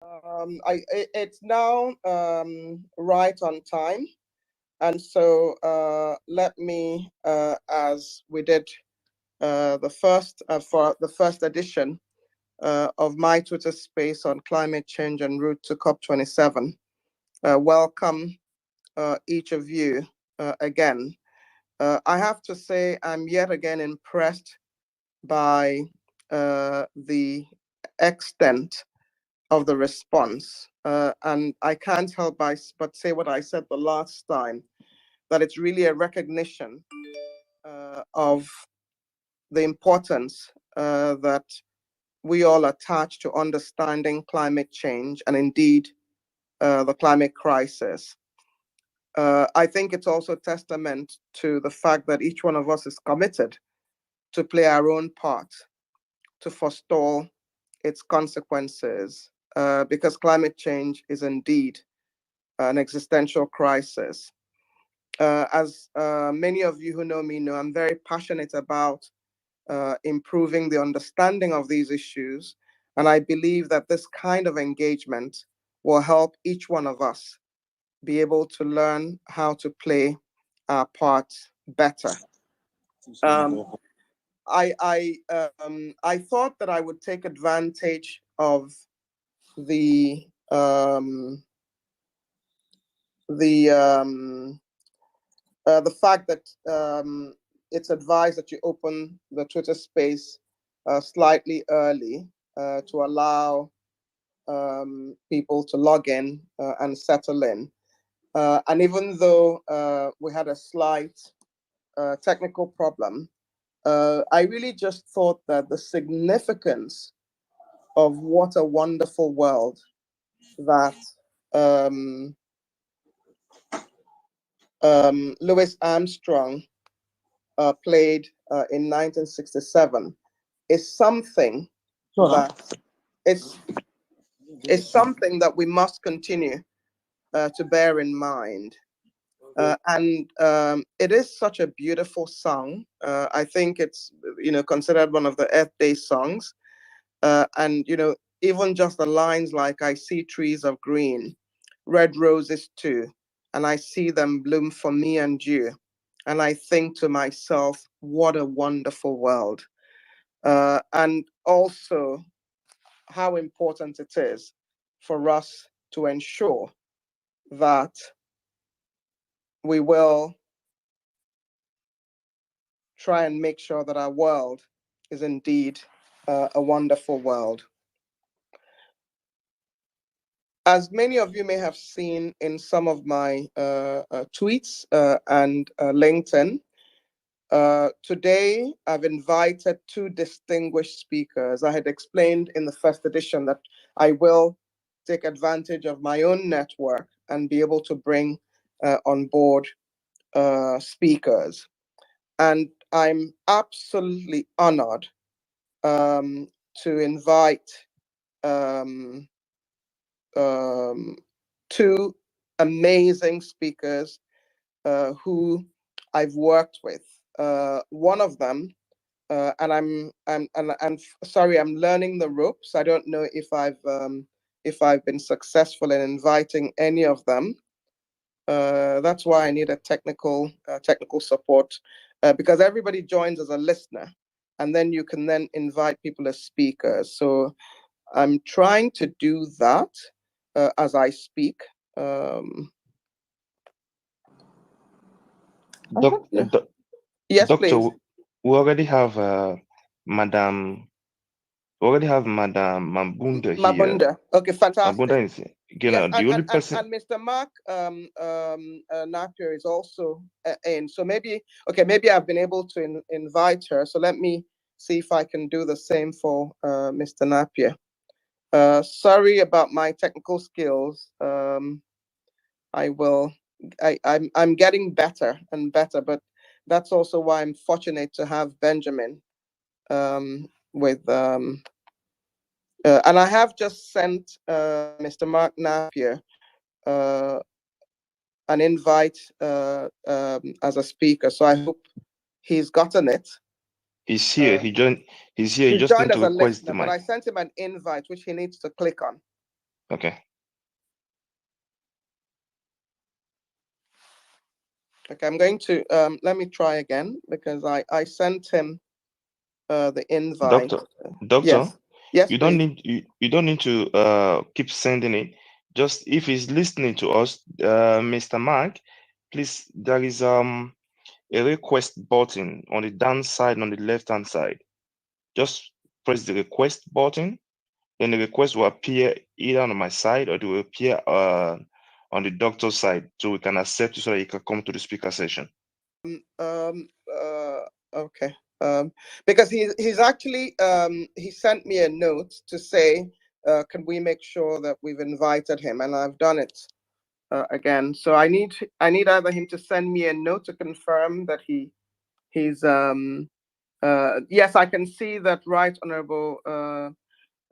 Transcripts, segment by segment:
It's now right on time, and so let me, as we did for the first edition of my Twitter space on climate change en route to COP27, welcome each of you again. I have to say I'm yet again impressed by the extent of the response. And I can't help but say what I said the last time, that it's really a recognition of the importance that we all attach to understanding climate change and indeed the climate crisis. I think it's also a testament to the fact that each one of us is committed to play our own part to forestall its consequences, because climate change is indeed an existential crisis. As many of you who know me know, I'm very passionate about improving the understanding of these issues. And I believe that this kind of engagement will help each one of us be able to learn how to play our part better. I thought that I would take advantage of the fact that it's advised that you open the Twitter space slightly early to allow people to log in and settle in. And even though we had a slight technical problem, I really just thought that the significance of what a wonderful world that Louis Armstrong played in 1967 is something that is something that we must continue to bear in mind. And it is such a beautiful song. I think it's considered one of the Earth Day songs. And even just the lines like "I see trees of green, red roses too, and I see them bloom for me and you, and I think to myself, what a wonderful world." And also how important it is for us to ensure that we will try and make sure that our world is indeed a wonderful world. As many of you may have seen in some of my tweets and LinkedIn, today I've invited two distinguished speakers. I had explained in the first edition that I will take advantage of my own network and be able to bring on board speakers. And I'm absolutely honored to invite two amazing speakers who I've worked with. One of them, and I'm sorry, I'm learning the ropes. I don't know if I've been successful in inviting any of them. That's why I need a technical support, because everybody joins as a listener, and then you can then invite people as speakers. So I'm trying to do that as I speak. Yes, Doctor, please. We already have Madam Mabunda here. Mabunda. Okay, fantastic. Mabunda is Yes, the only person. and Mr. Mark Napier is also in. So maybe I've been able to invite her. So let me see if I can do the same for Mr. Napier. Sorry about my technical skills. I'm getting better and better, but that's also why I'm fortunate to have Benjamin with and I have just sent Mr. Mark Napier an invite as a speaker, so I hope he's gotten it. He's here. He's here. He just joined need to as a request the listener, but mic. I sent him an invite which he needs to click on. Okay. Okay, I'm going to let me try again because I sent him the invite. Doctor, Yes, you don't please. need you don't need to keep sending it. Just if he's listening to us, Mr. Mark, please, there is a request button on the down side, on the left hand side. Just press the request button, then the request will appear either on my side or it will appear on the doctor's side, so we can accept you so that you can come to the speaker session. Okay. Because he's actually he sent me a note to say, can we make sure that we've invited him, and I've done it again. So I need either him to send me a note to confirm that he's yes, I can see that Right Honorable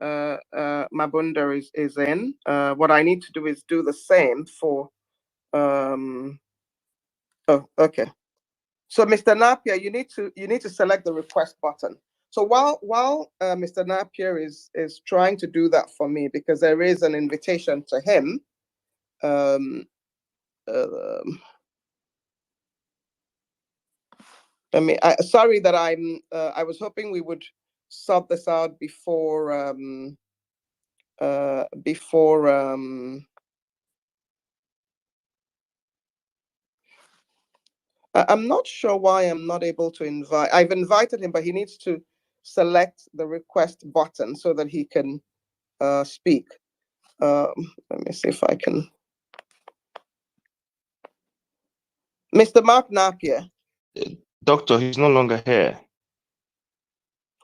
Mabunda is in. What I need to do is do the same for oh, okay. So Mr. Napier, you need to select the request button. So while Mr. Napier is trying to do that for me, because there is an invitation to him. Sorry that I was hoping we would sort this out before I'm not sure why I'm not able to invite. I've invited him, but he needs to select the request button so that he can speak. Let me see if I can. Mr. Mark Napier. Doctor, he's no longer here.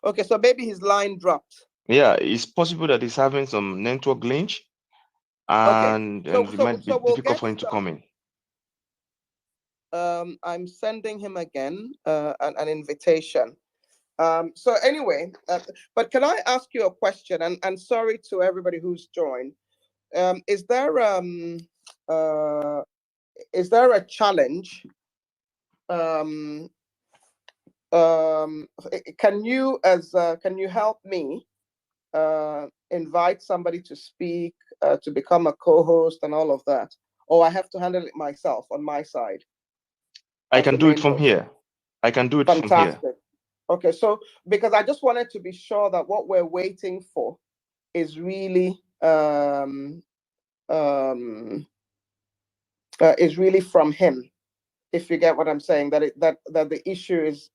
Okay, so maybe his line dropped. Yeah, it's possible that he's having some network glitch, and it might be difficult for him to come in. I'm sending him again an invitation. So anyway, but can I ask you a question? And sorry to everybody who's joined. Is there a challenge? Can you help me invite somebody to speak, to become a co-host and all of that? Or I have to handle it myself on my side? I can do it from here. I can do it from here. Fantastic. Okay, so because I just wanted to be sure that what we're waiting for is really from him, if you get what I'm saying, that the issue is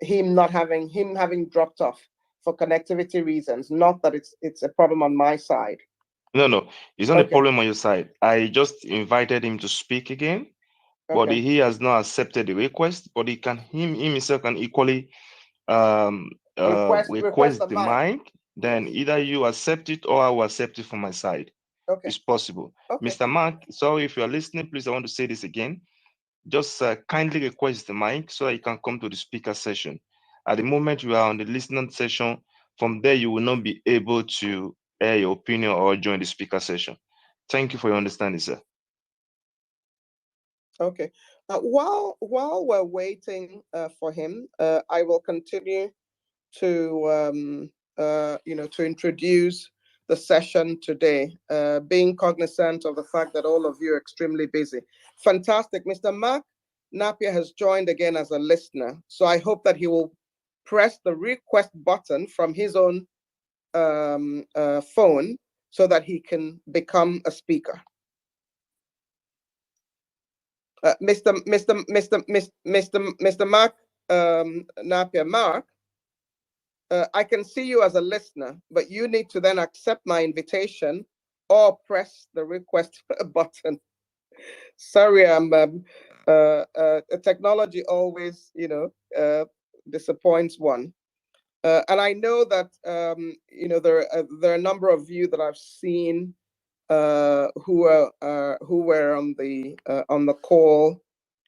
him having dropped off for connectivity reasons, not that it's a problem on my side. No, it's not a problem on your side. I just invited him to speak again, but he has not accepted the request. But he himself can equally request the mic. Then either you accept it or I will accept it from my side. Okay, it's possible. Mr. Mark, sorry if you are listening, please, I want to say this again. Just kindly request the mic so that you can come to the speaker session. At the moment you are on the listening session, from there you will not be able to air your opinion or join the speaker session. Thank you for your understanding, sir. Okay. While we're waiting for him, I will continue to to introduce the session today, being cognizant of the fact that all of you are extremely busy. Fantastic. Mr. Mark Napier has joined again as a listener, so I hope that he will press the request button from his own phone so that he can become a speaker. Mr. Mark Napier, Mark, I can see you as a listener, but you need to then accept my invitation or press the request button. Sorry, technology always, disappoints one. And I know that, there are a number of you that I've seen who were on the call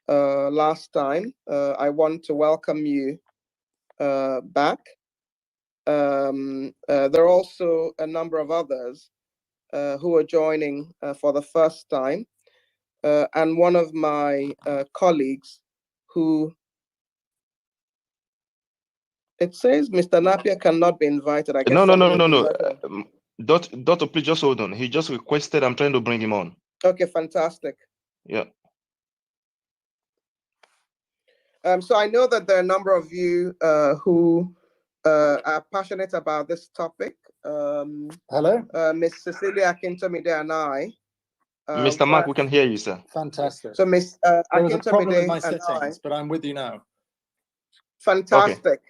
last time. I want to welcome you back. There are also a number of others who are joining for the first time. And one of my colleagues who, it says Mr. Napier cannot be invited. I guess No. Doctor, please just hold on. He just requested. I'm trying to bring him on. Okay, fantastic. Yeah. So I know that there are a number of you who are passionate about this topic. Hello? Miss Cecilia Akintomide and I. Mr. Mark, we can hear you, sir. Fantastic. So Miss There was a problem with my Akintomide and I. settings, but I'm with you now. Fantastic.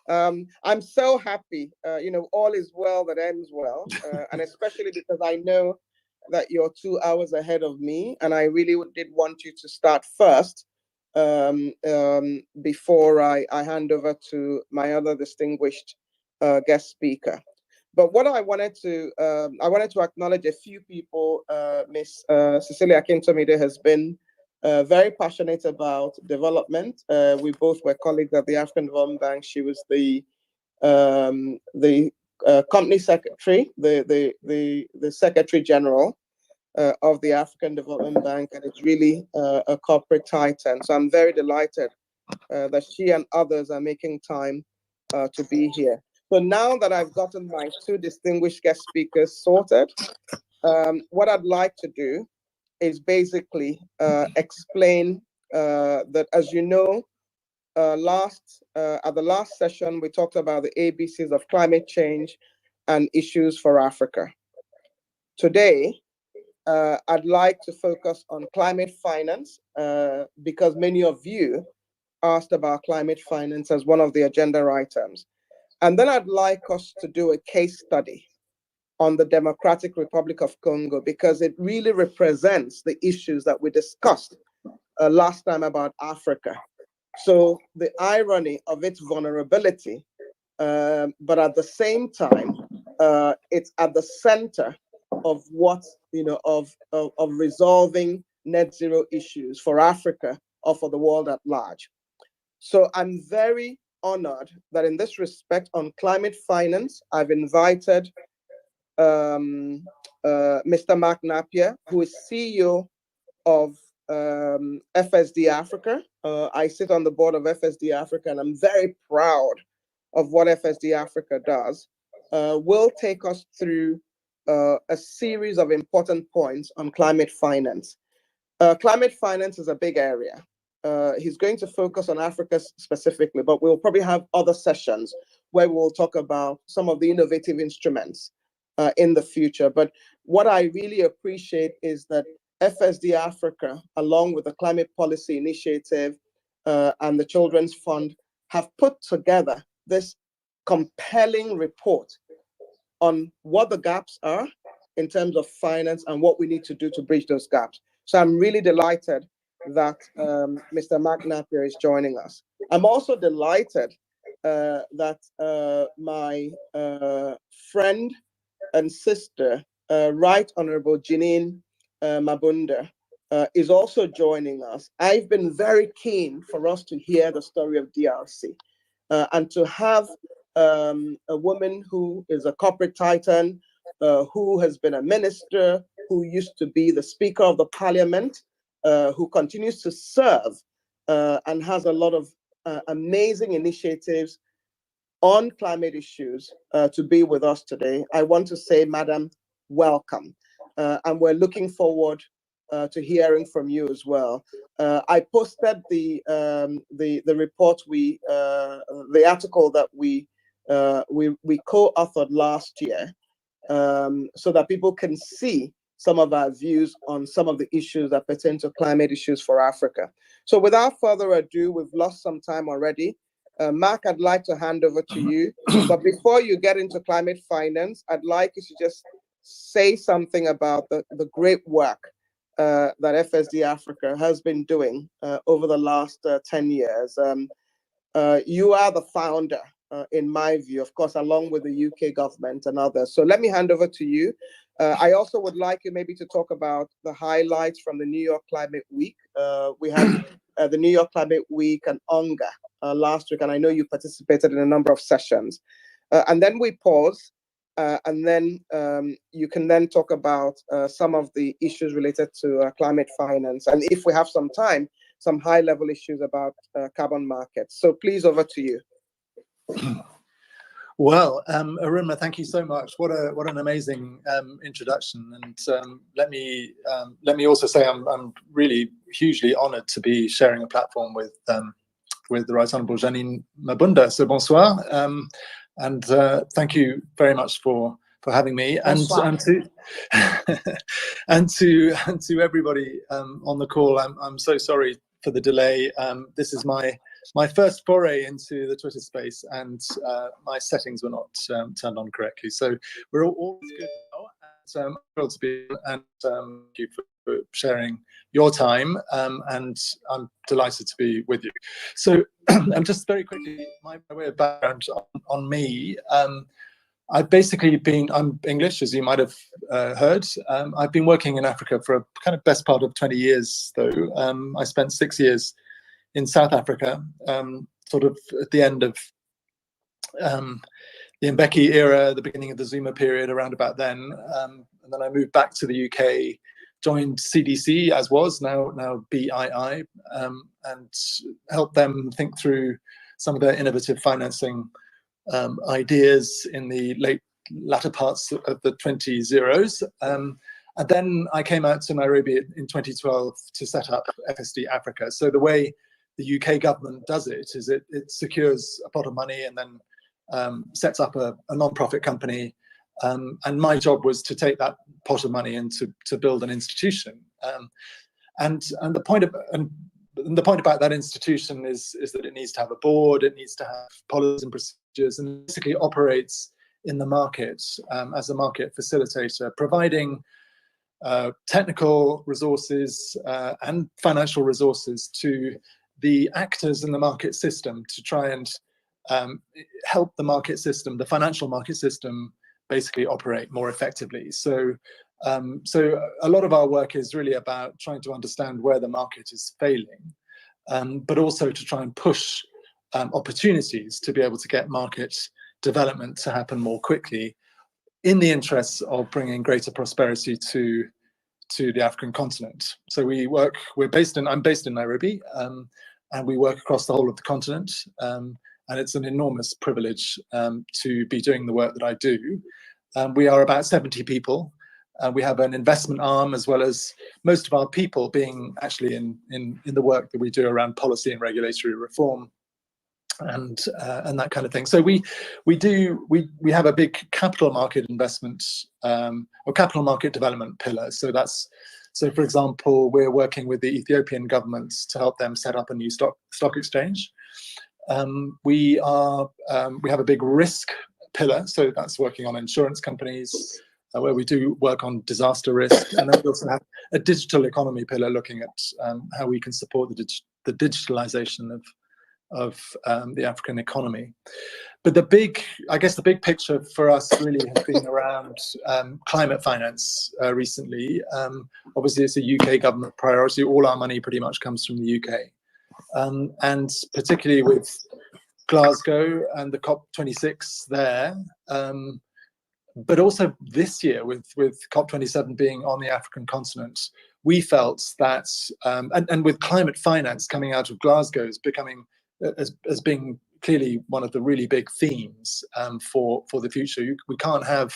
Okay. I'm so happy. All is well that ends well, and especially because I know that you're 2 hours ahead of me, and I really did want you to start first before I hand over to my other distinguished guest speaker. But what I wanted to acknowledge a few people. Miss Cecilia Akintomide has been very passionate about development. We both were colleagues at the African Development Bank. She was the company secretary, the secretary general of the African Development Bank, and it's really a corporate titan. So I'm very delighted that she and others are making time to be here. So now that I've gotten my two distinguished guest speakers sorted, what I'd like to do is basically explain that, as you know, at the last session, we talked about the ABCs of climate change and issues for Africa. Today, I'd like to focus on climate finance because many of you asked about climate finance as one of the agenda items. And then I'd like us to do a case study on the Democratic Republic of Congo because it really represents the issues that we discussed last time about Africa. So the irony of its vulnerability, but at the same time, it's at the center of what, of resolving net zero issues for Africa or for the world at large. So I'm very honored that in this respect on climate finance, I've invited Mr. Mark Napier, who is CEO of FSD Africa. I sit on the board of FSD Africa, and I'm very proud of what FSD Africa does. Will take us through a series of important points on climate finance. Climate finance is a big area. He's going to focus on Africa specifically, but we'll probably have other sessions where we'll talk about some of the innovative instruments in the future. But what I really appreciate is that FSD Africa, along with the Climate Policy Initiative and the Children's Fund, have put together this compelling report on what the gaps are in terms of finance and what we need to do to bridge those gaps. So I'm really delighted that Mr. Mark Napier is joining us. I'm also delighted that my friend and sister, Right Honorable Janine Mabunda, is also joining us. I've been very keen for us to hear the story of DRC and to have a woman who is a corporate titan, who has been a minister, who used to be the Speaker of the Parliament, who continues to serve and has a lot of amazing initiatives on climate issues to be with us today. I want to say, Madam, welcome. And we're looking forward to hearing from you as well. I posted the report the article that we co-authored last year so that people can see some of our views on some of the issues that pertain to climate issues for Africa. So without further ado, we've lost some time already. Mark, I'd like to hand over to you. But before you get into climate finance, I'd like you to just say something about the great work that FSD Africa has been doing over the last 10 years. You are the founder, in my view, of course, along with the UK government and others. So let me hand over to you. I also would like you maybe to talk about the highlights from the New York Climate Week. We had the New York Climate Week and UNGA last week, and I know you participated in a number of sessions. And then we pause, and then you can then talk about some of the issues related to climate finance. And if we have some time, some high-level issues about carbon markets. So please, over to you. Well, Arunma, thank you so much. What an amazing introduction. And let me also say I'm really hugely honoured to be sharing a platform with the Right Honourable Janine Mabunda. So bonsoir, and thank you very much for having me. Bonsoir. And to everybody on the call. I'm so sorry for the delay. This is my first foray into the Twitter space, and my settings were not turned on correctly. So we're all good now, and I'm thrilled to be here, and thank you for sharing your time, and I'm delighted to be with you. So just very quickly, my way of background on me. I'm English, as you might have heard. I've been working in Africa for a kind of best part of 20 years, though. I spent 6 years in South Africa, sort of at the end of the Mbeki era, the beginning of the Zuma period, around about then. And then I moved back to the UK, joined CDC, as was, now BII, and helped them think through some of their innovative financing ideas in the latter parts of the 2010s. And then I came out to Nairobi in 2012 to set up FSD Africa. So the way the UK government does it is it secures a pot of money and then sets up a non-profit company. And my job was to take that pot of money and to build an institution. And the point about that institution is that it needs to have a board, it needs to have policies and procedures, and basically operates in the market as a market facilitator, providing technical resources and financial resources to the actors in the market system to try and help the market system, the financial market system, basically operate more effectively. So a lot of our work is really about trying to understand where the market is failing, but also to try and push opportunities to be able to get market development to happen more quickly in the interests of bringing greater prosperity to the African continent. So I'm based in Nairobi, and we work across the whole of the continent. And it's an enormous privilege to be doing the work that I do. We are about 70 people. We have an investment arm, as well as most of our people being actually in the work that we do around policy and regulatory reform and that kind of thing. So we have a big capital market investment or capital market development pillar. So for example, we're working with the Ethiopian government to help them set up a new stock exchange. We have a big risk pillar, so that's working on insurance companies, where we do work on disaster risk. And then we also have a digital economy pillar, looking at how we can support the digitalization of the African economy. But the big picture for us really has been around climate finance recently. Obviously, it's a UK government priority. All our money pretty much comes from the UK. And particularly with Glasgow and the COP26 there, but also this year with COP27 being on the African continent, we felt that, and with climate finance coming out of Glasgow as being clearly one of the really big themes for the future. We can't have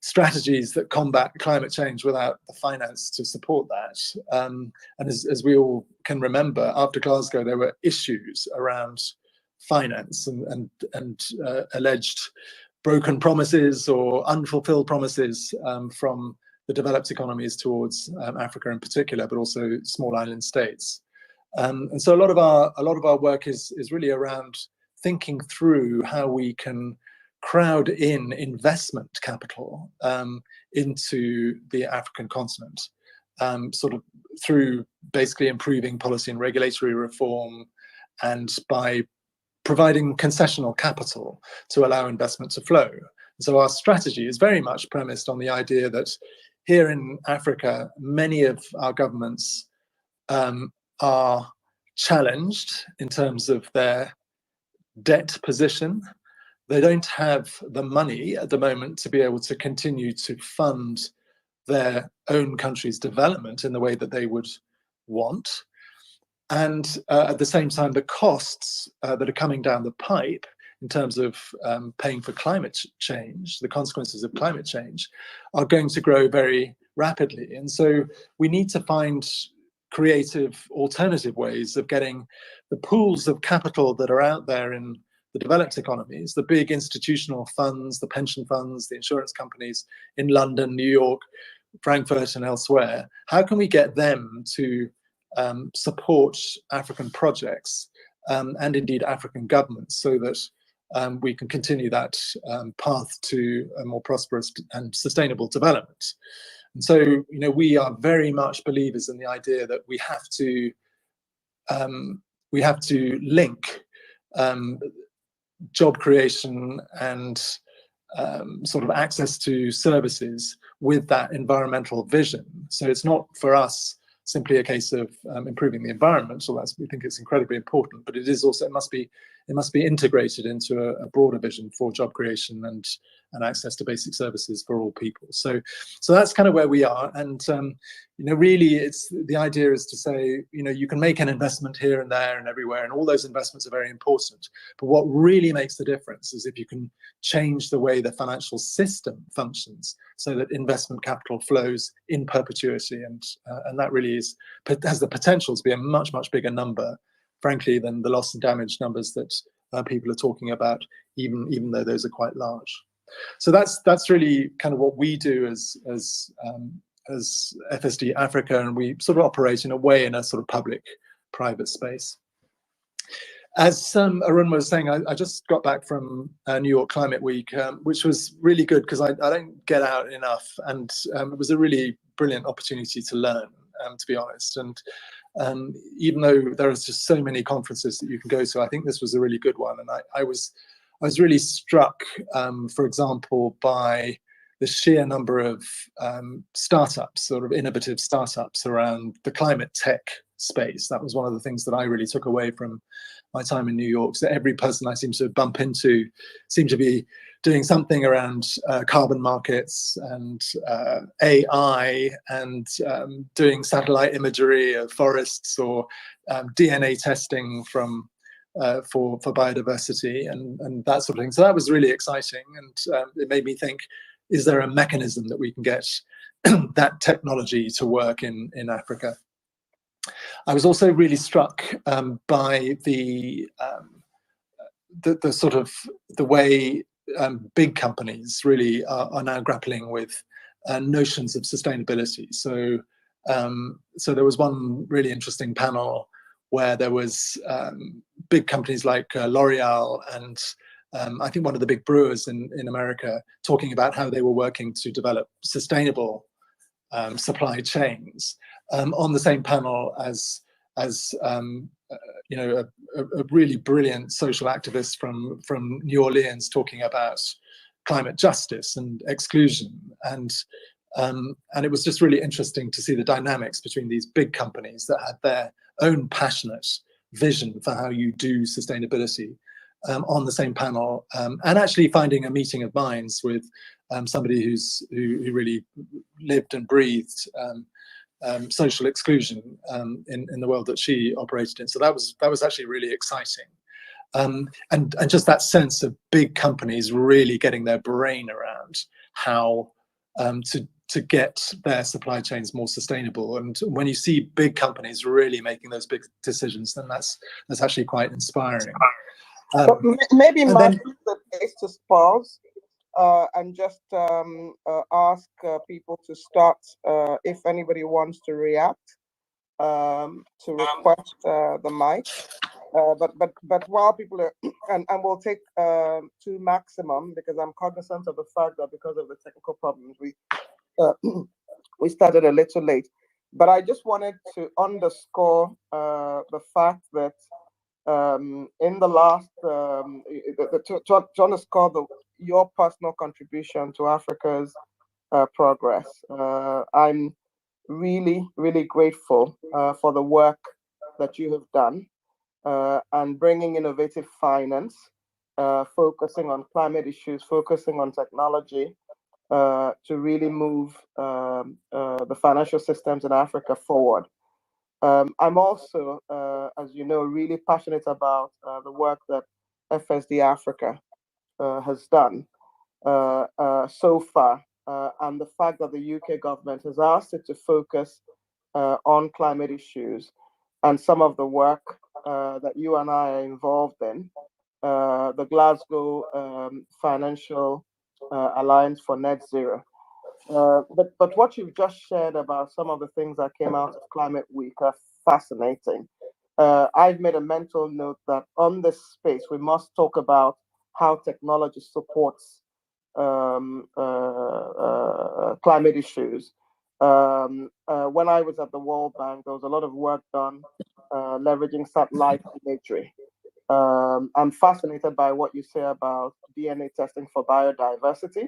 strategies that combat climate change without the finance to support that. And as we all can remember, after Glasgow, there were issues around finance and alleged broken promises or unfulfilled promises from the developed economies towards Africa in particular, but also small island states. And so a lot of our work is really around thinking through how we can crowd in investment capital into the African continent, sort of through basically improving policy and regulatory reform, and by providing concessional capital to allow investment to flow. So our strategy is very much premised on the idea that here in Africa, many of our governments are challenged in terms of their debt position. They don't have the money at the moment to be able to continue to fund their own country's development in the way that they would want. And at the same time, the costs that are coming down the pipe in terms of paying for climate change, the consequences of climate change, are going to grow very rapidly. And so we need to find creative alternative ways of getting the pools of capital that are out there in the developed economies, the big institutional funds, the pension funds, the insurance companies in London, New York, Frankfurt and elsewhere. How can we get them to support African projects and indeed African governments so that we can continue that path to a more prosperous and sustainable development? And so, we are very much believers in the idea that we have to link job creation and sort of access to services with that environmental vision. So it's not for us simply a case of improving the environment, so we think it's incredibly important, but it is also, it must be integrated into a broader vision for job creation and access to basic services for all people. So that's kind of where we are. And really, it's the idea is to say, you can make an investment here and there and everywhere, and all those investments are very important. But what really makes the difference is if you can change the way the financial system functions, so that investment capital flows in perpetuity, and that really has the potential to be a much, much bigger number, frankly, than the loss and damage numbers that people are talking about, even though those are quite large. So that's really kind of what we do as FSD Africa, and we sort of operate in a way in a sort of public-private space. As Arunma was saying, I just got back from New York Climate Week, which was really good because I don't get out enough, and it was a really brilliant opportunity to learn, to be honest. And even though there are just so many conferences that you can go to, I think this was a really good one. And I was really struck, for example, by the sheer number of startups, sort of innovative startups around the climate tech space. That was one of the things that I really took away from my time in New York. So every person I seem to bump into seemed to be doing something around carbon markets and AI, and doing satellite imagery of forests, or DNA testing for biodiversity and that sort of thing. So that was really exciting, and it made me think, is there a mechanism that we can get that technology to work in Africa? I was also really struck by the sort of the way big companies really are now grappling with notions of sustainability. So there was one really interesting panel where there was big companies like L'Oreal and I think one of the big brewers in America talking about how they were working to develop sustainable supply chains, on the same panel as a really brilliant social activist from New Orleans talking about climate justice and exclusion, and it was just really interesting to see the dynamics between these big companies that had their own passionate vision for how you do sustainability on the same panel, and actually finding a meeting of minds with somebody who really lived and breathed social exclusion in the world that she operated in. So that was actually really exciting, and just that sense of big companies really getting their brain around how to get their supply chains more sustainable. And when you see big companies really making those big decisions, then that's actually quite inspiring. But maybe Mark is the place to pause and just ask people to start, if anybody wants to react, to request the mic. But while people are, and we'll take 2 maximum, because I'm cognizant of the fact that because of the technical problems, we started a little late. But I just wanted to underscore the fact that in the last, to underscore your personal contribution to Africa's progress. I'm really, really grateful for the work that you have done and bringing innovative finance, focusing on climate issues, focusing on technology to really move the financial systems in Africa forward. I'm also, as you know, really passionate about the work that FSD Africa has done so far, and the fact that the UK government has asked it to focus on climate issues, and some of the work that you and I are involved in, the Glasgow Financial Alliance for Net Zero. But what you've just shared about some of the things that came out of Climate Week are fascinating. I've made a mental note that on this space, we must talk about how technology supports climate issues. When I was at the World Bank, there was a lot of work done leveraging satellite imagery. I'm fascinated by what you say about DNA testing for biodiversity,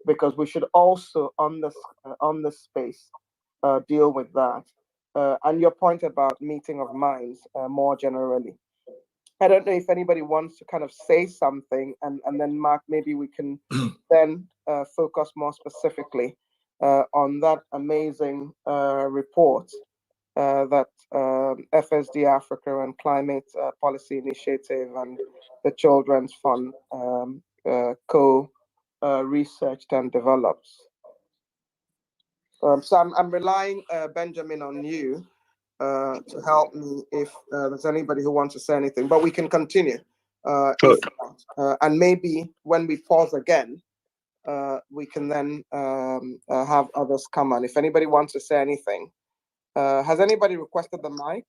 because we should also on this space deal with that. And your point about meeting of minds more generally. I don't know if anybody wants to kind of say something, and then Mark, maybe we can then focus more specifically on that amazing report that FSD Africa and Climate Policy Initiative and the Children's Fund co-researched and developed. So I'm relying, Benjamin, on you to help me if there's anybody who wants to say anything, but we can continue. If not, and maybe when we pause again, we can then have others come on. If anybody wants to say anything. Has anybody requested the mic?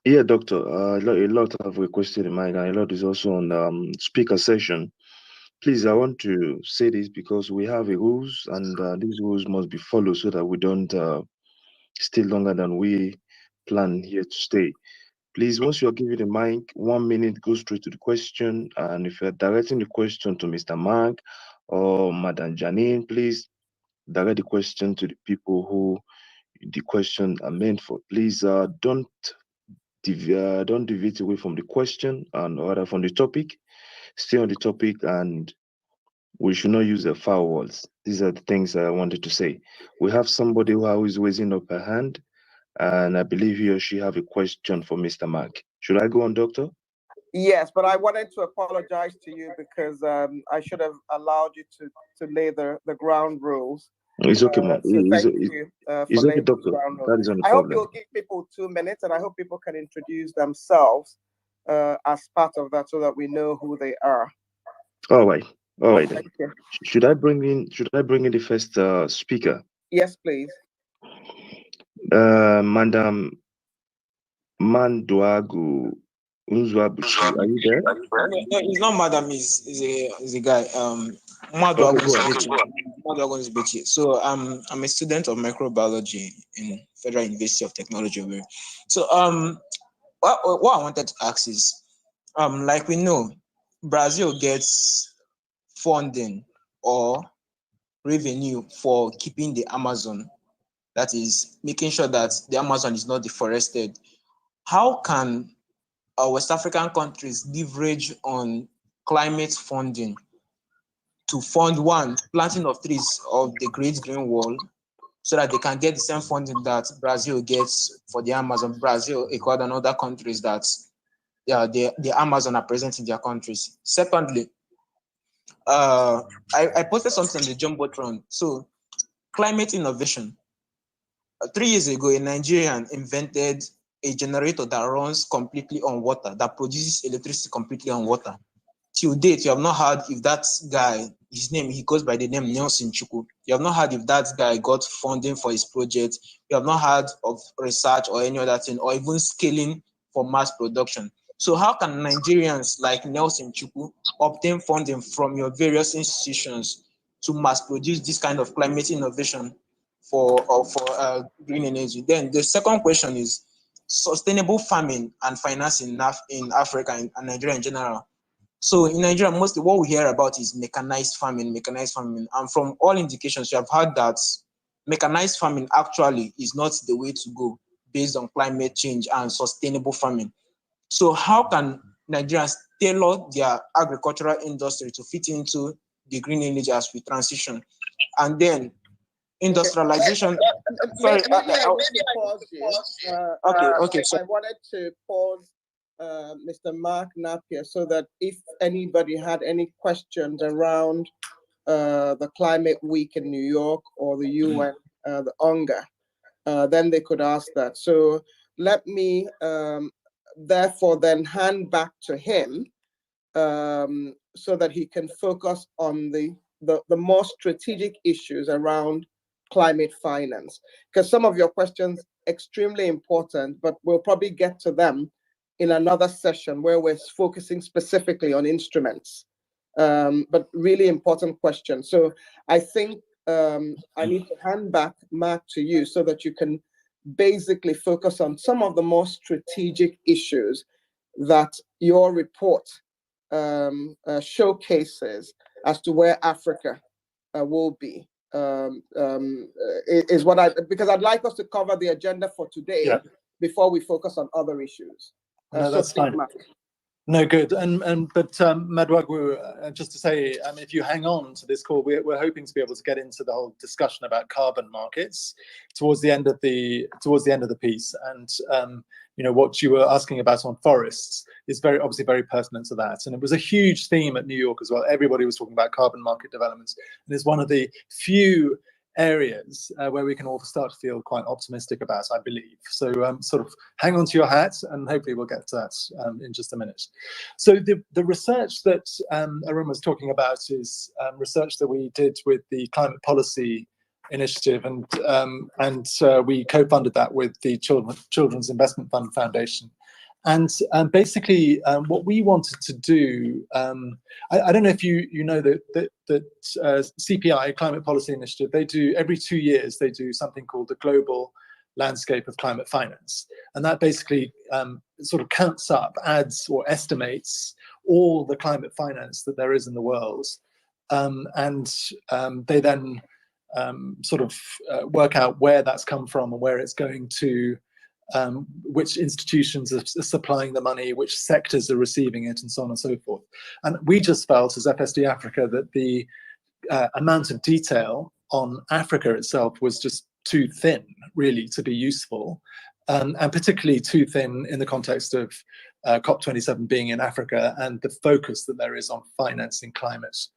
Yeah, Doctor. A lot have requested the mic, and a lot is also on speaker session. Please, I want to say this because we have a rules, and these rules must be followed so that we don't stay longer than we plan here to stay. Please, once you are given the mic, 1 minute, go straight to the question. And if you're directing the question to Mr. Mark or Madam Janine, please direct the question to the people who the question are meant for. Please don't deviate away from the question and rather from the topic. Stay on the topic, and we should not use the foul words. These are the things I wanted to say. We have somebody who is raising up her hand, and I believe he or she have a question for Mr. Mark. Should I go on, Doctor? Yes, but I wanted to apologize to you because I should have allowed you to lay the ground rules. It's okay, man. So thank you for laying the ground rules. That is on the I hope you'll give people 2 minutes, and I hope people can introduce themselves as part of that so that we know who they are. All right. Then. Thank you. Should I bring in the first speaker? Yes, please. Madam Manduagu Unzwabuchi, are you there? No, he's not Madam. He's a guy. Manduagu Unzwabuchi. So I'm a student of microbiology in Federal University of Technology. So what I wanted to ask is, like we know, Brazil gets funding or revenue for keeping the Amazon, that is making sure that the Amazon is not deforested. How can West African countries leverage on climate funding to fund one, planting of trees of the Great Green Wall, so that they can get the same funding that Brazil gets for the Amazon? Brazil, Ecuador, and other countries that the Amazon are present in their countries. Secondly, I posted something on the Jumbotron. So climate innovation. 3 years ago, a Nigerian invented a generator that runs completely on water, that produces electricity completely on water. Till date, you have not heard if that guy, he goes by the name Nelson Chukwu. You have not heard if that guy got funding for his project. You have not heard of research or any other thing, or even scaling for mass production. So how can Nigerians like Nelson Chukwu obtain funding from your various institutions to mass produce this kind of climate innovation for green energy? Then the second question is sustainable farming and finance in Africa and Nigeria in general. So in Nigeria, mostly what we hear about is mechanized farming. And from all indications, you have heard that mechanized farming actually is not the way to go based on climate change and sustainable farming. So how can Nigerians tailor their agricultural industry to fit into the green energy as we transition? And then industrialization. Sorry, maybe I pause you. Okay. So I wanted to pause Mr. Mark Napier, so that if anybody had any questions around the Climate Week in New York or the UN, the UNGA, then they could ask that. So let me therefore then hand back to him so that he can focus on the more strategic issues around climate finance. Because some of your questions extremely important, but we'll probably get to them in another session where we're focusing specifically on instruments. But really important question. So I think I need to hand back, Mark, to you so that you can basically focus on some of the more strategic issues that your report showcases as to where Africa will be. Is what because I'd like us to cover the agenda for today before we focus on other issues. No, that's fine. Mark. No, good. But Madwagwu, just to say, if you hang on to this call, we're hoping to be able to get into the whole discussion about carbon markets towards the end of the piece. And what you were asking about on forests is obviously very pertinent to that. And it was a huge theme at New York as well. Everybody was talking about carbon market developments, and it's one of the few areas where we can all start to feel quite optimistic about, I believe. So sort of hang on to your hat, and hopefully we'll get to that in just a minute. So the research that Arun was talking about is research that we did with the Climate Policy Initiative, and we co-funded that with the Children's Investment Fund Foundation. And basically, what we wanted to do, I don't know if you know that CPI, Climate Policy Initiative, they do every 2 years, they do something called the Global Landscape of Climate Finance. And that basically sort of counts up, adds or estimates all the climate finance that there is in the world. They then sort of work out where that's come from and where it's going to, which institutions are supplying the money, which sectors are receiving it, and so on and so forth. And we just felt as FSD Africa that the amount of detail on Africa itself was just too thin, really, to be useful, and particularly too thin in the context of COP27 being in Africa and the focus that there is on financing climate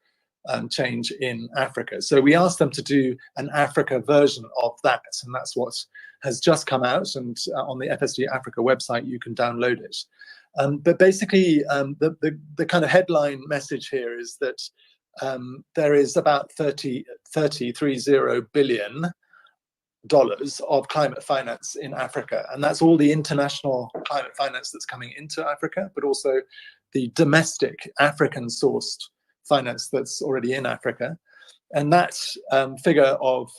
change in Africa. So we asked them to do an Africa version of that, and that's what has just come out, and on the FSD Africa website you can download it. But basically the kind of headline message here is that there is about $30 billion of climate finance in Africa, and that's all the international climate finance that's coming into Africa, but also the domestic African sourced finance that's already in Africa. And that figure of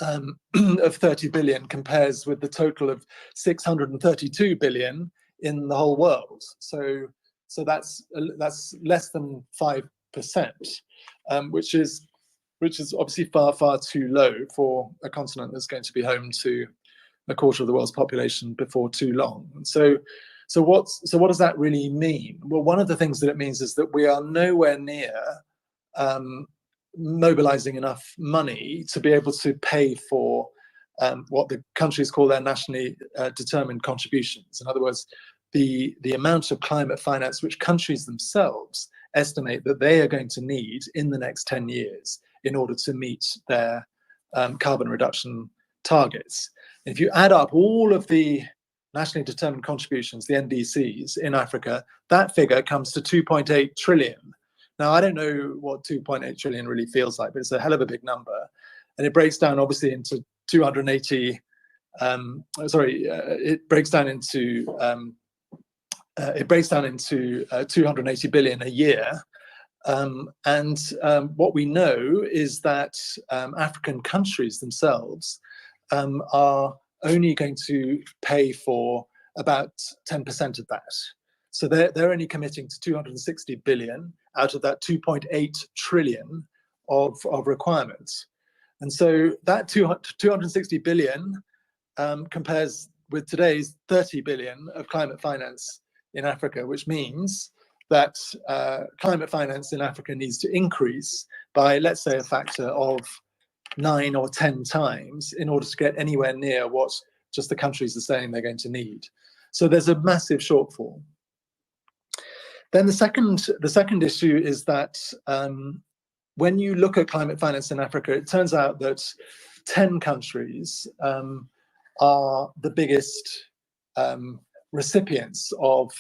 30 billion compares with the total of 632 billion in the whole world. So that's less than 5%, which is obviously far too low for a continent that's going to be home to a quarter of the world's population before too long. And so what does that really mean? Well, one of the things that it means is that we are nowhere near mobilizing enough money to be able to pay for what the countries call their nationally determined contributions. In other words, the amount of climate finance which countries themselves estimate that they are going to need in the next 10 years in order to meet their carbon reduction targets. If you add up all of the nationally determined contributions, the NDCs in Africa, that figure comes to 2.8 trillion. Now, I don't know what 2.8 trillion really feels like, but it's a hell of a big number. And it breaks down obviously into 280, it breaks down into 280 billion a year. What we know is that African countries themselves are only going to pay for about 10% of that. So they're only committing to 260 billion out of that 2.8 trillion of requirements. And so that 260 billion compares with today's 30 billion of climate finance in Africa, which means that climate finance in Africa needs to increase by, let's say, a factor of 9 or 10 times in order to get anywhere near what just the countries are saying they're going to need. So there's a massive shortfall. Then the second issue is that when you look at climate finance in Africa, it turns out that 10 countries are the biggest recipients of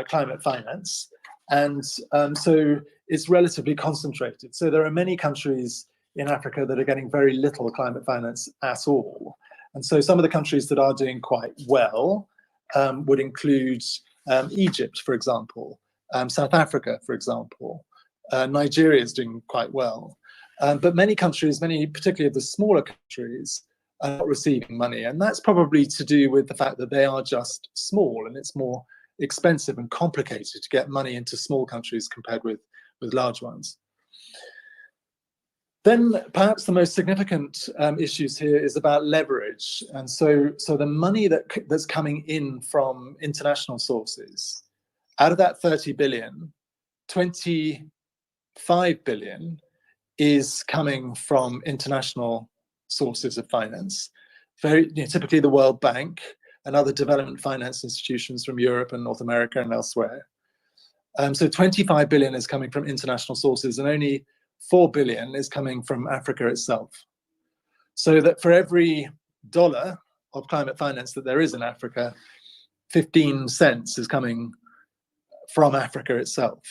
climate finance, and so it's relatively concentrated. So there are many countries in Africa that are getting very little climate finance at all. And so some of the countries that are doing quite well would include Egypt, for example, South Africa, for example. Nigeria is doing quite well. But many countries, particularly of the smaller countries, are not receiving money. And that's probably to do with the fact that they are just small, and it's more expensive and complicated to get money into small countries compared with large ones. Then perhaps the most significant issues here is about leverage. And so the money that's coming in from international sources, out of that 30 billion, 25 billion is coming from international sources of finance, typically the World Bank and other development finance institutions from Europe and North America and elsewhere. So 25 billion is coming from international sources, and only 4 billion is coming from Africa itself. So that for every dollar of climate finance that there is in Africa, 15 cents is coming from Africa itself.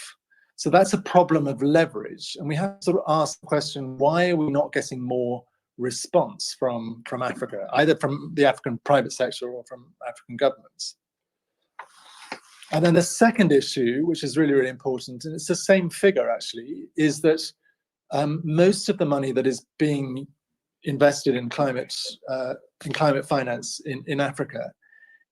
So that's a problem of leverage. And we have to sort of ask the question, why are we not getting more response from Africa, either from the African private sector or from African governments? And then the second issue, which is really, really important, and it's the same figure actually, is that most of the money that is being invested in climate finance in Africa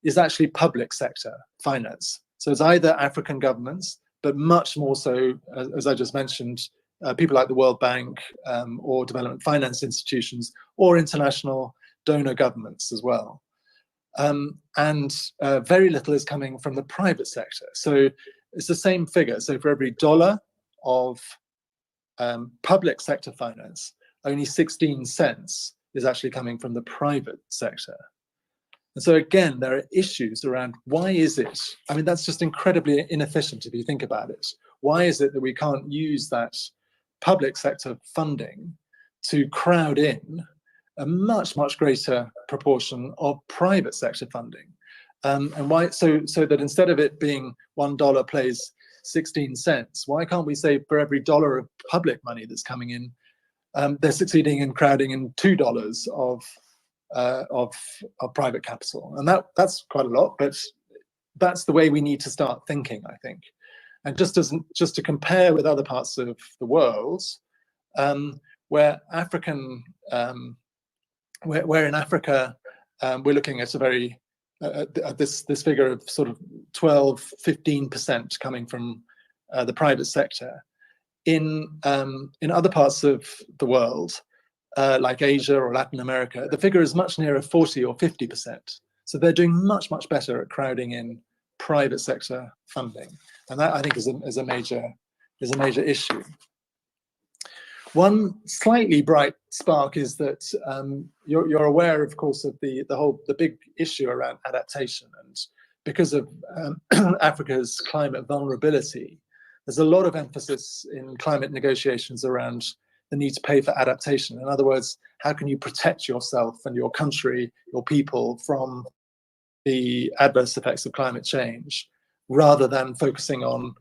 is actually public sector finance. So it's either African governments, but much more so, as I just mentioned, people like the World Bank or development finance institutions or international donor governments as well. And very little is coming from the private sector. So it's the same figure. So for every dollar of public sector finance, only 16 cents is actually coming from the private sector. And so again, there are issues around why is it, I mean, that's just incredibly inefficient if you think about it. Why is it that we can't use that public sector funding to crowd in a much, much greater proportion of private sector funding? And why, so that instead of it being $1 plays 16 cents, why can't we say for every dollar of public money that's coming in, they're succeeding in crowding in $2 of private capital? And that's quite a lot, but that's the way we need to start thinking, I think. And just to compare with other parts of the world, where in Africa we're looking at a very this figure of sort of 12-15% coming from the private sector. In other parts of the world, like Asia or Latin America, the figure is much nearer 40 or 50%. So they're doing much, much better at crowding in private sector funding, and that I think is a major issue. One slightly bright spark is that you're aware, of course, of the big issue around adaptation, and because of Africa's climate vulnerability, there's a lot of emphasis in climate negotiations around the need to pay for adaptation. In other words, how can you protect yourself and your country, your people, from the adverse effects of climate change, rather than focusing on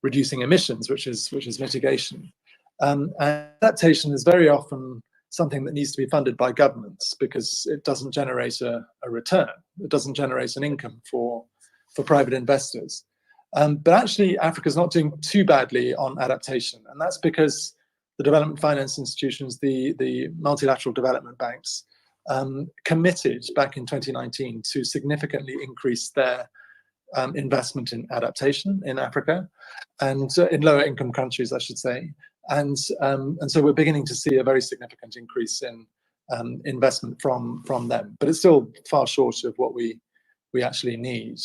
reducing emissions, which is mitigation. And adaptation is very often something that needs to be funded by governments because it doesn't generate a return. It doesn't generate an income for private investors. But actually, Africa's not doing too badly on adaptation, and that's because the development finance institutions, the multilateral development banks, committed back in 2019 to significantly increase their investment in adaptation in Africa, and in lower income countries, I should say. And so we're beginning to see a very significant increase in investment from them, but it's still far short of what we actually need.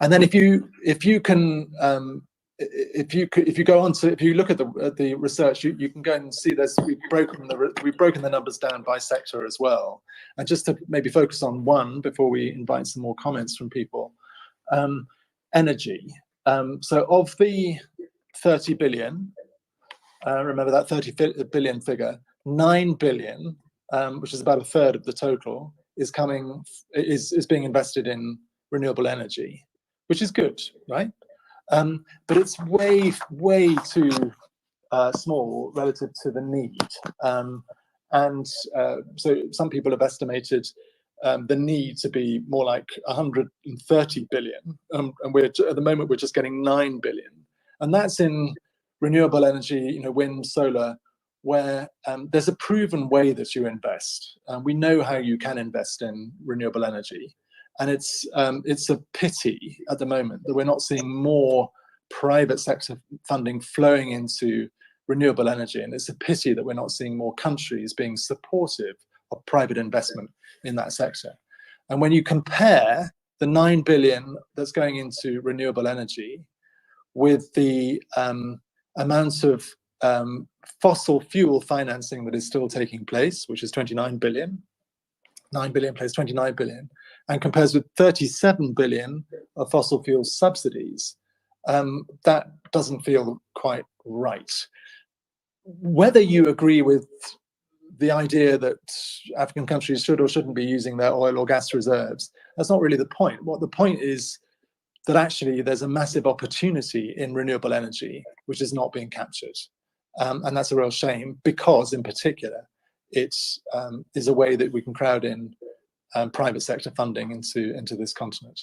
And then if you can if you look at the research, you can go and see we've broken the numbers down by sector as well. And just to maybe focus on one before we invite some more comments from people, energy. So of the 30 billion, remember that 30 billion figure, 9 billion, which is about a third of the total, is being invested in renewable energy, which is good, right? But it's way too small relative to the need. So some people have estimated the need to be more like 130 billion, and at the moment we're just getting 9 billion, and that's in renewable energy, wind, solar, where there's a proven way that you invest. We know how you can invest in renewable energy, and it's a pity at the moment that we're not seeing more private sector funding flowing into renewable energy, and it's a pity that we're not seeing more countries being supportive of private investment in that sector. And when you compare the 9 billion that's going into renewable energy with the amount of fossil fuel financing that is still taking place, which is 29 billion, 9 billion plus 29 billion, and compares with 37 billion of fossil fuel subsidies, that doesn't feel quite right. Whether you agree with the idea that African countries should or shouldn't be using their oil or gas reserves, that's not really the point. What the point is that actually there's a massive opportunity in renewable energy which is not being captured. And that's a real shame, because in particular, it is a way that we can crowd in private sector funding into this continent.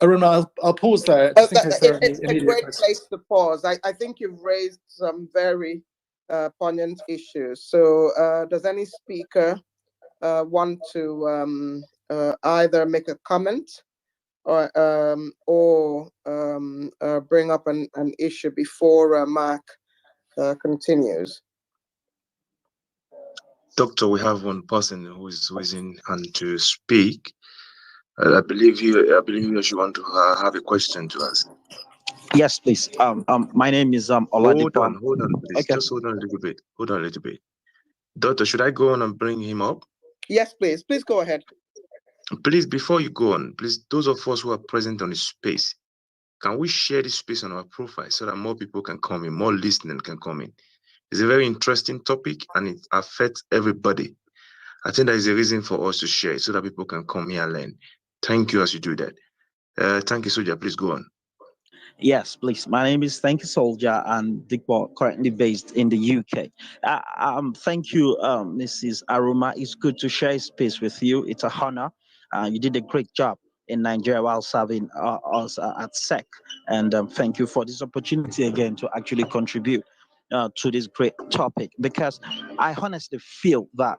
Arunma, I'll pause there just in case there are any immediate great questions. Place to pause. I think you've raised some very poignant issues. So does any speaker want to either make a comment or bring up an issue before Mark continues? Doctor, we have one person who is raising hand to speak. I believe you actually want to have a question to us. Yes, please. My name is Oladipo. Hold on, please. Okay. Just hold on a little bit. Doctor, should I go on and bring him up? Yes, please. Please go ahead. Please, before you go on, please, those of us who are present on the space, can we share this space on our profile so that more people can come in, more listening can come in? It's a very interesting topic and it affects everybody. I think there is a reason for us to share it so that people can come here and learn. Thank you as you do that. Thank you, Soldier. Please go on. Yes, please. My name is Thank you, Soldier, and Dickball, currently based in the UK. Thank you, Mrs. Arunma. It's good to share space with you. It's a honor. You did a great job in Nigeria while serving us at SEC. And thank you for this opportunity again to actually contribute to this great topic, because I honestly feel that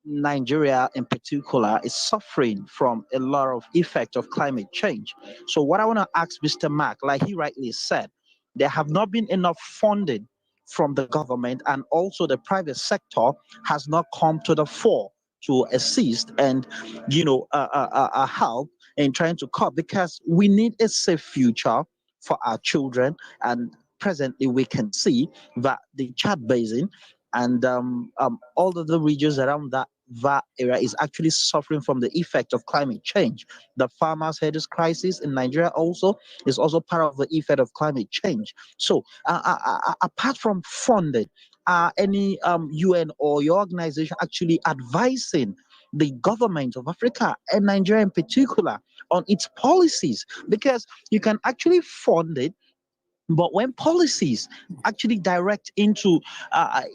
Nigeria in particular is suffering from a lot of effect of climate change. So what I want to ask Mr. Mark, like he rightly said, there have not been enough funding from the government, and also the private sector has not come to the fore to assist and help in trying to cope, because we need a safe future for our children. And presently we can see that the Chad Basin and all of the regions around that area is actually suffering from the effect of climate change. The farmers' heritage crisis in Nigeria also is also part of the effect of climate change. So apart from funding, any UN or your organization actually advising the government of Africa and Nigeria in particular on its policies? Because you can actually fund it, but when policies actually direct into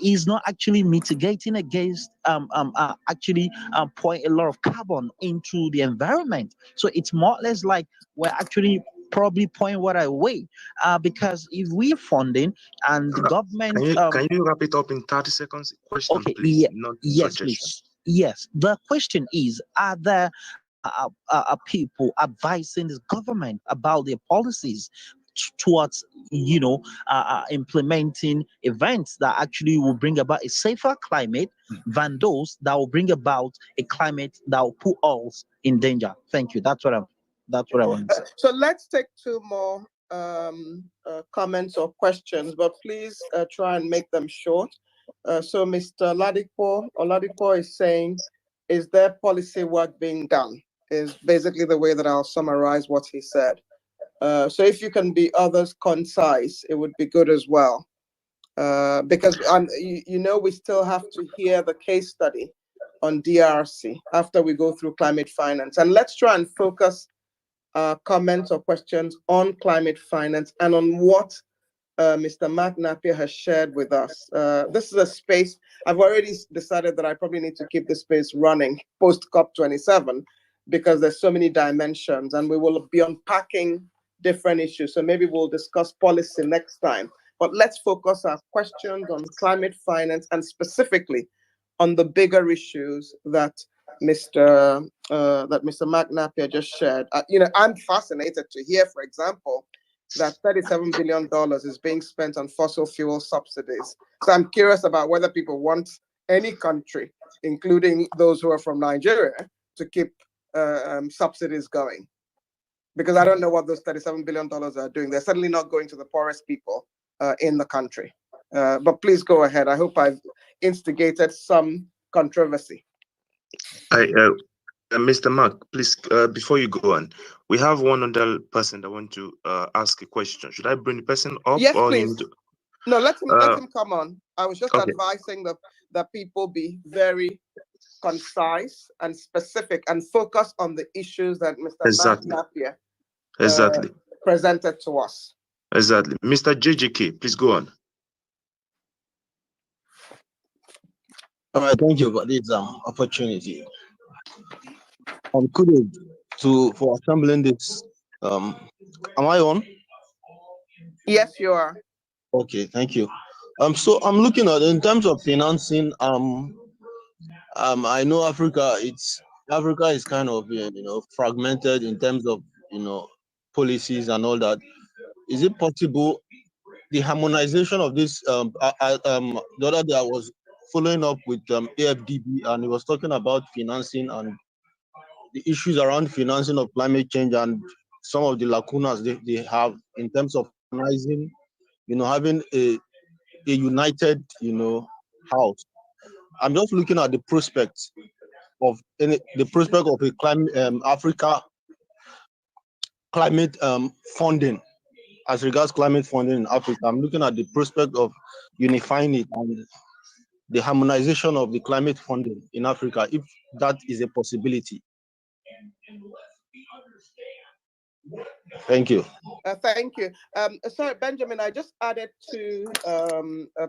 is not actually mitigating against point a lot of carbon into the environment. So it's more or less like we're actually probably pouring water away, because if we're funding and the government can you wrap it up in 30 seconds? Question, okay, please. yeah, Not yes, suggestion. please. Yes, the question is, are there people advising this government about their policies towards implementing events that actually will bring about a safer climate than those that will bring about a climate that will put us in danger? Thank you. That's what I want to say. So let's take two more comments or questions, but please try and make them short. So Mr. Oladipo is saying, is there policy work being done? Is basically the way that I'll summarize what he said. So if you can be others concise, it would be good as well. Because we still have to hear the case study on DRC after we go through climate finance. And let's try and focus comments or questions on climate finance and on what Mr. Mark Napier has shared with us. This is a space, I've already decided that I probably need to keep this space running post COP27 because there's so many dimensions and we will be unpacking different issues. So maybe we'll discuss policy next time. But let's focus our questions on climate finance and specifically on the bigger issues that Mr. Mark Napier just shared. I'm fascinated to hear, for example, that $37 billion is being spent on fossil fuel subsidies. So I'm curious about whether people want any country, including those who are from Nigeria, to keep subsidies going. Because I don't know what those $37 billion are doing. They're certainly not going to the poorest people in the country. But please go ahead. I hope I've instigated some controversy. Mr. Mark, please, before you go on, we have one other person that want to ask a question. Should I bring the person up? Yes, or please. No, let him come on. I was just advising that people be very concise and specific and focus on the issues that Mr. Mark Napier presented to us. Exactly. Mr. JJK, please go on. All right, thank you for this opportunity. Kudos for assembling this. Am I on? Yes, you are. Okay, thank you. So I'm looking at in terms of financing. I know Africa is kind of fragmented in terms of policies and all that. Is it possible the harmonization of this? The other day I was following up with AFDB and he was talking about financing and the issues around financing of climate change and some of the lacunas they have in terms of organizing, having a united, house. I'm just looking at the prospects of a climate Africa climate funding as regards climate funding in Africa. I'm looking at the prospect of unifying it and the harmonization of the climate funding in Africa, if that is a possibility. Thank you. Thank you. Sorry, Benjamin, I just added two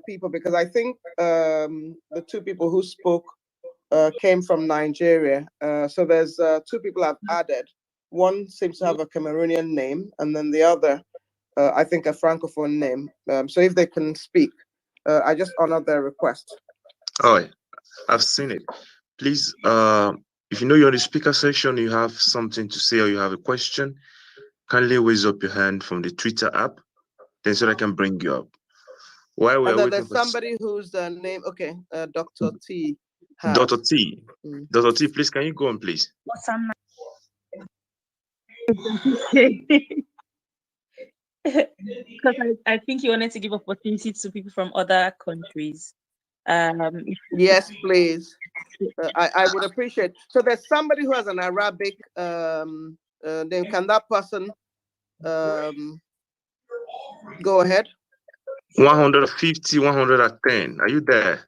people because I think the two people who spoke came from Nigeria. So there's two people I've added. One seems to have a Cameroonian name, and then the other, I think, a Francophone name. So if they can speak, I just honored their request. All right, I've seen it. Please, if you know you're in the speaker section, you have something to say or you have a question, kindly raise up your hand from the Twitter app, then so I can bring you up. While we're waiting there's somebody whose name, okay, Dr. T. Dr. T. Dr. T, please, can you go on, please? Because I think you wanted to give opportunity to people from other countries. Yes, please. I would appreciate. So there's somebody who has an Arabic name. Can that person go ahead? 150, 110. Are you there?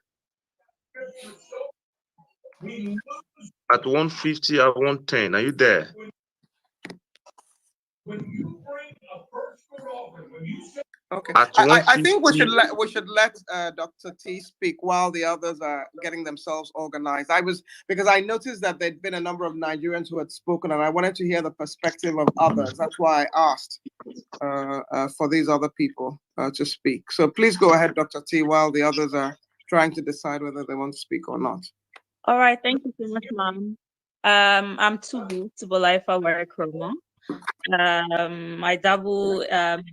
At 150 or 110, are you there? Okay. I think we should let Dr. T speak while the others are getting themselves organized. Because I noticed that there'd been a number of Nigerians who had spoken, and I wanted to hear the perspective of others. That's why I asked for these other people to speak. So please go ahead, Dr. T, while the others are trying to decide whether they want to speak or not. All right. Thank you so much, ma'am. I'm Tubulaifa Warekroma. I dabble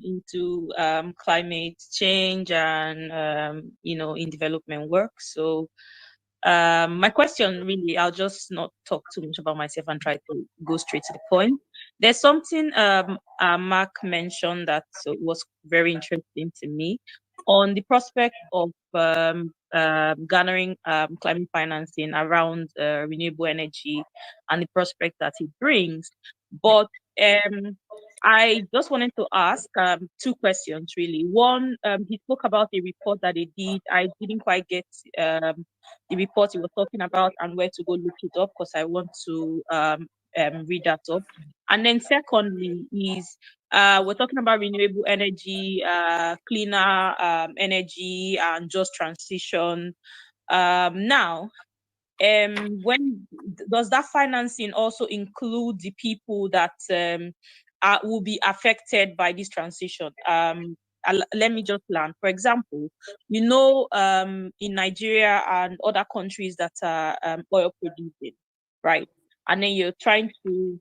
into climate change and in development work. So My question really, I'll just not talk too much about myself and try to go straight to the point. There's something Mark mentioned that was very interesting to me on the prospect of garnering climate financing around renewable energy and the prospect that it brings. But I just wanted to ask two questions really. One, he spoke about a report that he did. I didn't quite get the report he was talking about and where to go look it up because I want to read that up. And then secondly is we're talking about renewable energy, cleaner energy, and just transition. Now, when does that financing also include the people that will be affected by this transition? Let me just land. For example, in Nigeria and other countries that are oil producing, right? And then you're trying to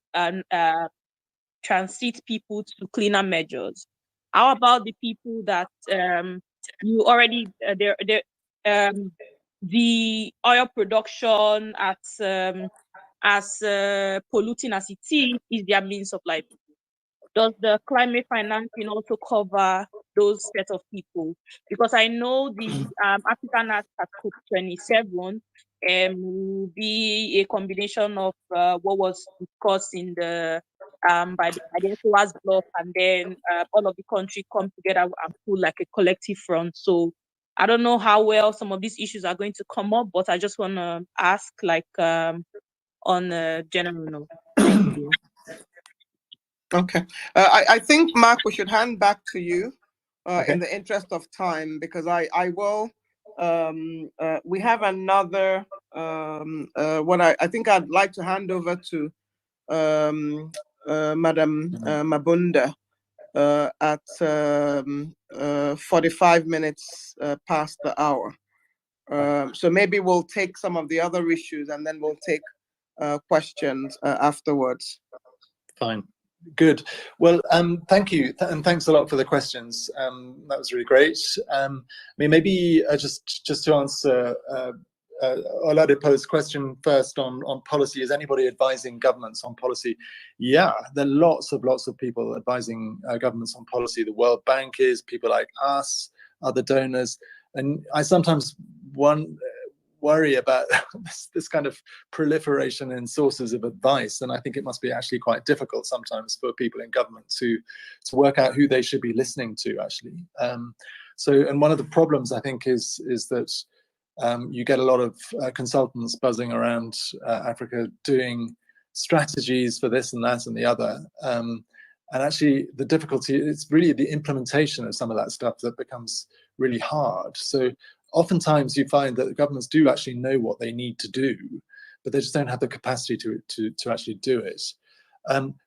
transit people to cleaner measures. How about the people that you already the oil production as polluting as it is their means of livelihood? Does the climate financing also cover those set of people? Because I know the African Act at COP27 will be a combination of what was discussed in the by the ECOWAS bloc, and then all of the country come together and pull like a collective front. So I don't know how well some of these issues are going to come up, but I just want to ask, like, on a general note. Thank you. Okay. I think, Mark, we should hand back to you Okay. in the interest of time, because I will, we have another, I think I'd like to hand over to Madam Mabunda at 45 minutes past the hour. So maybe we'll take some of the other issues and then we'll take questions afterwards. Fine. Good. Well, thank you, and thanks a lot for the questions. That was really great. I mean, maybe just to answer Oladipo's question first on policy. Is anybody advising governments on policy? Yeah, there are lots of people advising governments on policy. The World Bank is, people like us, other donors, and I sometimes worry about this kind of proliferation in sources of advice, and I think it must be actually quite difficult sometimes for people in government to work out who they should be listening to, actually. And one of the problems, I think, is that you get a lot of consultants buzzing around Africa doing strategies for this and that and the other, and actually the difficulty, it's really the implementation of some of that stuff that becomes really hard. So oftentimes you find that the governments do actually know what they need to do, but they just don't have the capacity to actually do it.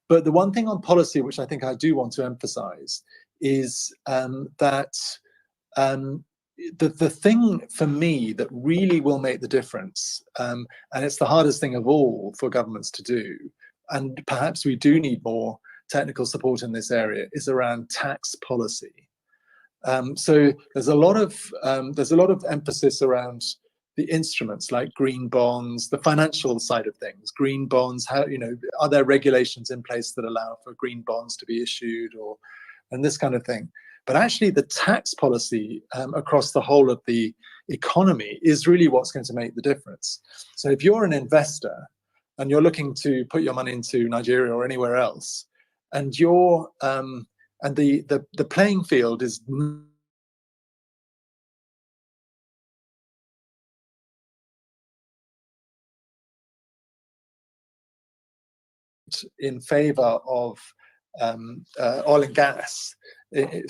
But the one thing on policy, which I think I do want to emphasize, is that the thing for me that really will make the difference, and it's the hardest thing of all for governments to do, and perhaps we do need more technical support in this area, is around tax policy. So there's a lot of emphasis around the instruments like green bonds, the financial side of things. Green bonds, how, are there regulations in place that allow for green bonds to be issued, and this kind of thing. But actually, the tax policy across the whole of the economy is really what's going to make the difference. So if you're an investor and you're looking to put your money into Nigeria or anywhere else, and you're and the playing field is in favor of oil and gas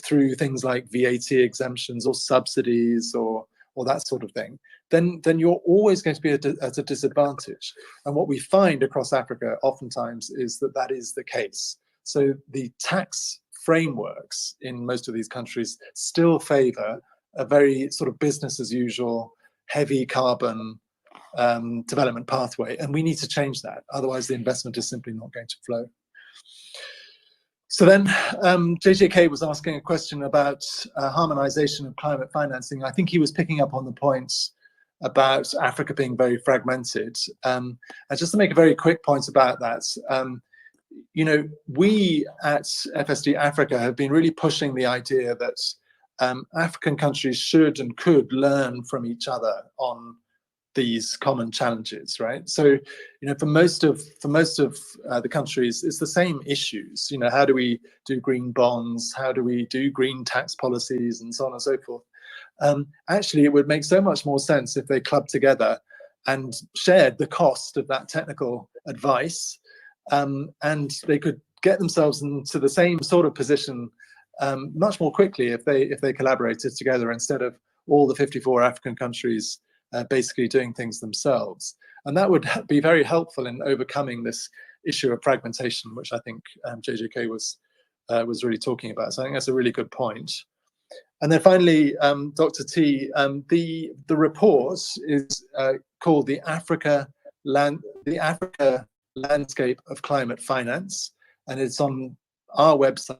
through things like VAT exemptions or subsidies or that sort of thing, then you're always going to be at a disadvantage. And what we find across Africa oftentimes is that is the case. So the tax frameworks in most of these countries still favor a very sort of business as usual, heavy carbon development pathway, and we need to change that. Otherwise, the investment is simply not going to flow. So then JJK was asking a question about harmonization of climate financing. I think he was picking up on the points about Africa being very fragmented. And just to make a very quick point about that, you know, we at FSD Africa have been really pushing the idea that African countries should and could learn from each other on these common challenges, right? So, you know, for most of the countries, it's the same issues. You know, how do we do green bonds? How do we do green tax policies, and so on and so forth? Actually, it would make so much more sense if they clubbed together and shared the cost of that technical advice, and they could get themselves into the same sort of position much more quickly if they collaborated together, instead of all the 54 African countries basically doing things themselves. And that would be very helpful in overcoming this issue of fragmentation, which I think JJK was really talking about. So I think that's a really good point. And then finally, Dr. T, the report is called the Africa Landscape of Climate Finance, and it's on our website,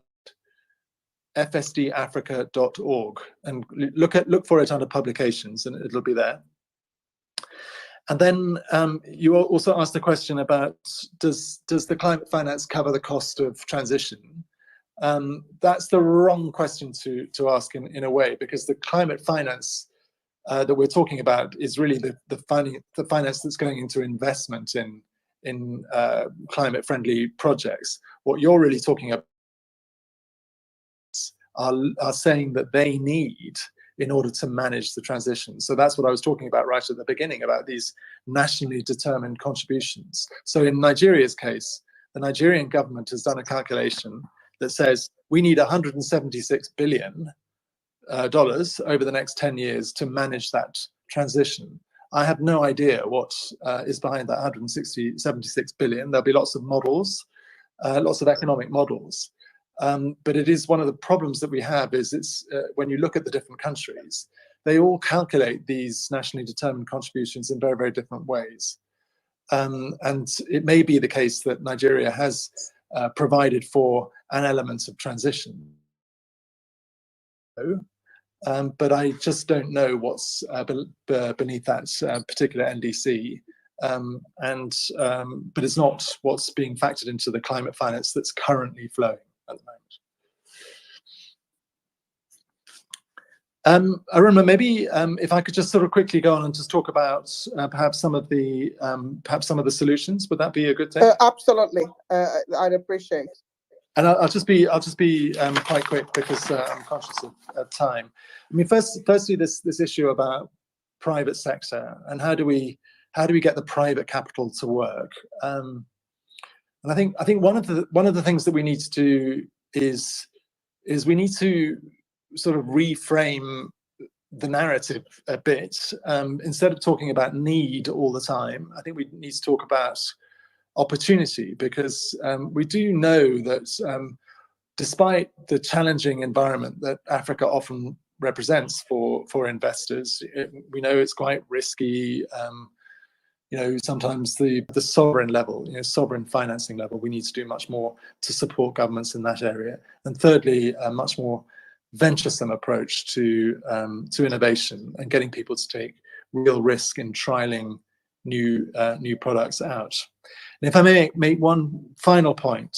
fsdafrica.org, and look for it under publications, and it'll be there. And then you also asked the question about, does the climate finance cover the cost of transition? That's the wrong question to ask in a way, because the climate finance that we're talking about is really the finance that's going into investment in climate-friendly projects. What you're really talking about are saying that they need in order to manage the transition. So that's what I was talking about right at the beginning, about these nationally determined contributions. So in Nigeria's case, the Nigerian government has done a calculation that says we need $176 billion over the next 10 years to manage that transition. I have no idea what is behind that 176 billion. There'll be lots of models, lots of economic models. But it is one of the problems that we have is when you look at the different countries, they all calculate these nationally determined contributions in very, very different ways. And it may be the case that Nigeria has provided for an element of transition. But I just don't know what's beneath that particular NDC. But it's not what's being factored into the climate finance that's currently flowing at the moment. Arunma, maybe if I could just sort of quickly go on and just talk about perhaps some of the solutions. Would that be a good thing? Absolutely, I'd appreciate. And I'll just be quite quick because I'm conscious of time. I mean, firstly, this issue about private sector and how do we get the private capital to work? And I think one of the things that we need to do is we need to sort of reframe the narrative a bit. Instead of talking about need all the time, I think we need to talk about opportunity, because we do know that despite the challenging environment that Africa often represents for investors, we know it's quite risky. You know, sometimes the sovereign level, sovereign financing level, we need to do much more to support governments in that area. And thirdly, a much more venturesome approach to innovation and getting people to take real risk in trialing new products out. And if I may make one final point,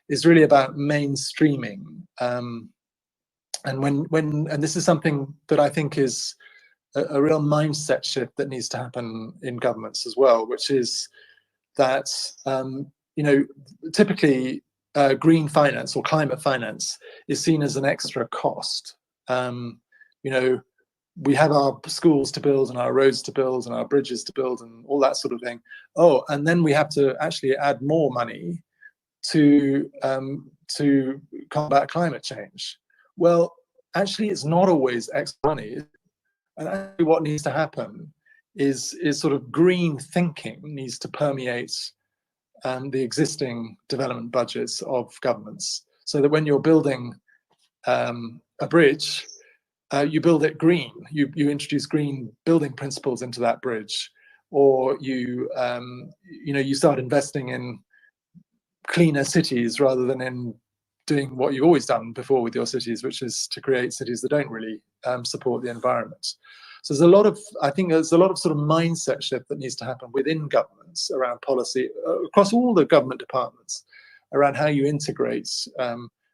is really about mainstreaming. And and this is something that I think is a real mindset shift that needs to happen in governments as well, which is that typically green finance or climate finance is seen as an extra cost. We have our schools to build and our roads to build and our bridges to build and all that sort of thing. Oh, and then we have to actually add more money to combat climate change. Well, actually, it's not always extra money. And actually what needs to happen is sort of green thinking needs to permeate the existing development budgets of governments, so that when you're building a bridge, you build it green. You introduce green building principles into that bridge, or you start investing in cleaner cities rather than in doing what you've always done before with your cities, which is to create cities that don't really support the environment. So there's a lot of, I think there's a lot of sort of mindset shift that needs to happen within governments around policy, across all the government departments, around how you integrate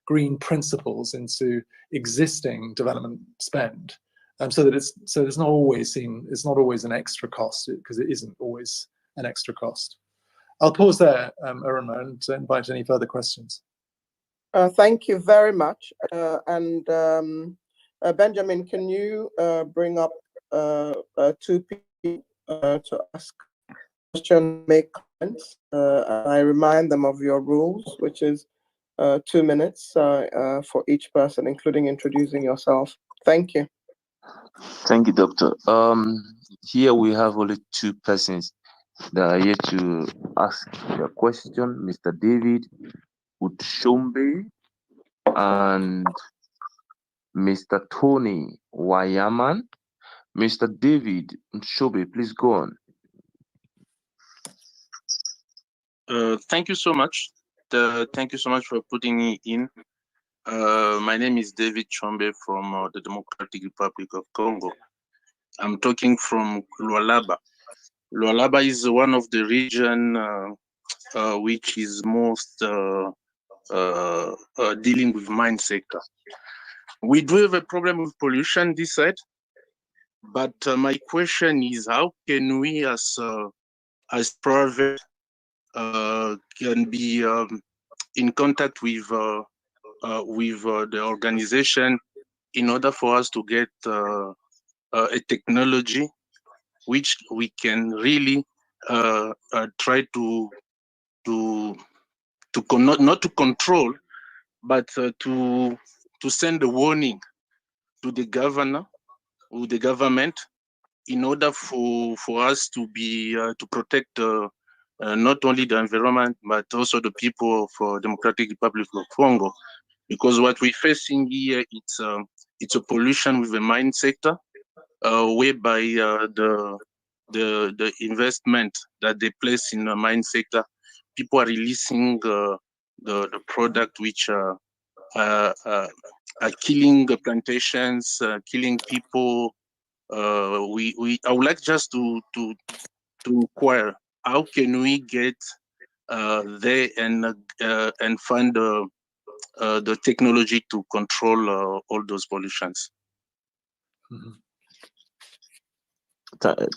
green principles into existing development spend, so that it's not always seen, it's not always an extra cost, because it isn't always an extra cost. I'll pause there, Arunma, and invite any further questions. Thank you very much. Benjamin, can you bring up two people to ask questions, make comments? I remind them of your rules, which is 2 minutes for each person, including introducing yourself. Thank you. Thank you, Doctor. Here we have only 2 persons that are here to ask a question, Mr. David Utshombe and Mr. Tony Wayaman. Mr. David Utshombe, please go on. Thank you so much. Thank you so much for putting me in. My name is David Chombe from the Democratic Republic of Congo. I'm talking from Lualaba. Lualaba is one of the region which is most dealing with mine sector. We do have a problem with pollution this side, but my question is, how can we as private can be in contact with the organization in order for us to get a technology which we can really try to not to control, but to send a warning to the governor or the government in order for us to be to protect not only the environment but also the people of Democratic Republic of Congo, because what we're facing here, it's a pollution with the mine sector, whereby the investment that they place in the mine sector, people are releasing the product which are killing the plantations, killing people. I would like just to inquire, how can we get there and find the technology to control all those pollutions?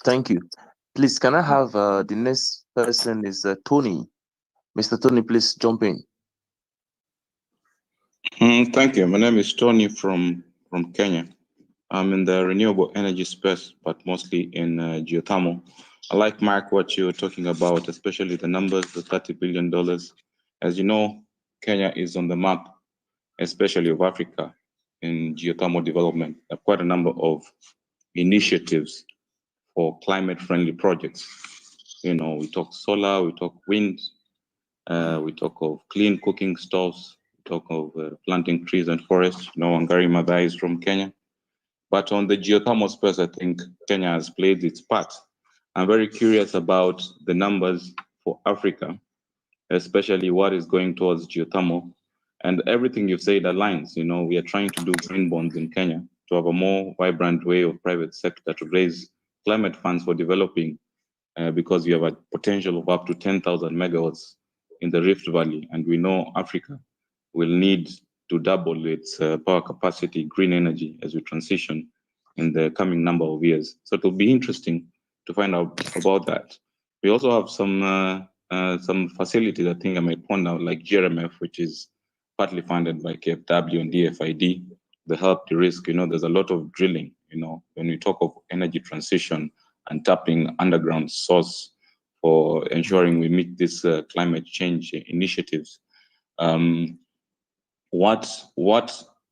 Thank you. Please, can I have the next person is Tony. Mr. Tony, please jump in. Thank you. My name is Tony from Kenya. I'm in the renewable energy space, but mostly in geothermal. I like, Mark, what you're talking about, especially the numbers, the $30 billion. As you know, Kenya is on the map, especially of Africa, in geothermal development. There are quite a number of initiatives for climate-friendly projects. You know, we talk solar, we talk wind, we talk of clean cooking stoves, we talk of planting trees and forests. You know, Wangari Maathai is from Kenya. But on the geothermal space, I think Kenya has played its part. I'm very curious about the numbers for Africa, especially what is going towards geothermal. And everything you've said aligns. You know, we are trying to do green bonds in Kenya to have a more vibrant way of private sector to raise climate funds for developing, because you have a potential of up to 10,000 megawatts in the Rift Valley. And we know Africa will need to double its power capacity, green energy, as we transition in the coming number of years. So it'll be interesting to find out about that. We also have some facilities, I think I might point out, like GRMF, which is partly funded by KfW and DFID, the help to risk. You know, there's a lot of drilling, you know, when we talk of energy transition and tapping underground source for ensuring we meet these climate change initiatives. What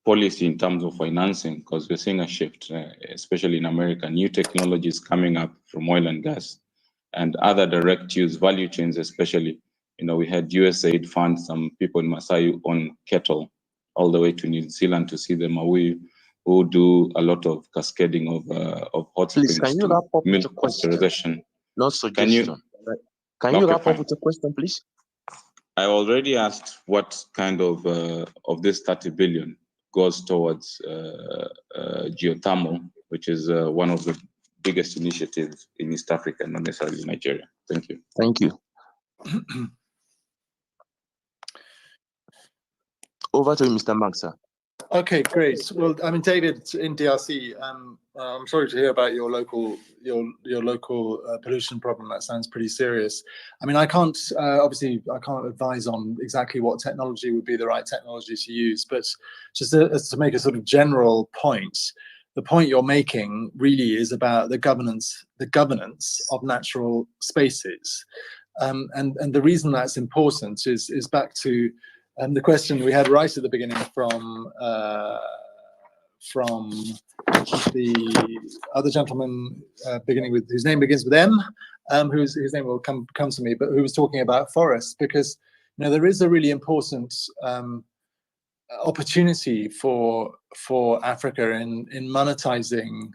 policy in terms of financing, because we're seeing a shift, especially in America, new technologies coming up from oil and gas and other direct use value chains, especially. You know, we had USAID fund some people in Masai on cattle all the way to New Zealand to see the Maui, who do a lot of cascading of hot springs to milk pasteurization. No suggestion. Can you wrap up with a question, please? I already asked what kind of this 30 billion goes towards geothermal which is one of the biggest initiatives in East Africa, not necessarily Nigeria. Thank you. Thank you. Over to you, Mr. Mark, sir. Okay, great. Well, I mean, David in DRC, I'm sorry to hear about your local pollution problem. That sounds pretty serious. I mean, I can't obviously I can't advise on exactly what technology would be the right technology to use, but just to make a sort of general point, the point you're making really is about the governance of natural spaces, and the reason that's important is back to the question we had right at the beginning from the other gentleman whose name begins with M, whose name will come to me, but who was talking about forests, because there is a really important opportunity for Africa in monetizing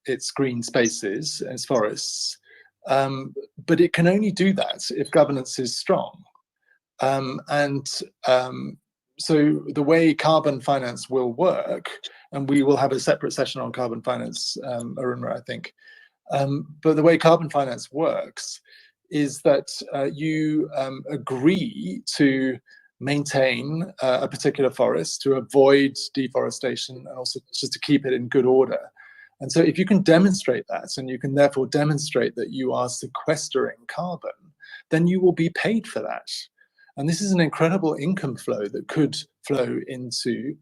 its green spaces, its forests, but it can only do that if governance is strong. So the way carbon finance will work, and we will have a separate session on carbon finance, Arunma, I think, but the way carbon finance works is that you agree to maintain a particular forest, to avoid deforestation, and also just to keep it in good order. And so if you can demonstrate that, and you can therefore demonstrate that you are sequestering carbon, then you will be paid for that. And this is an incredible income flow that could flow into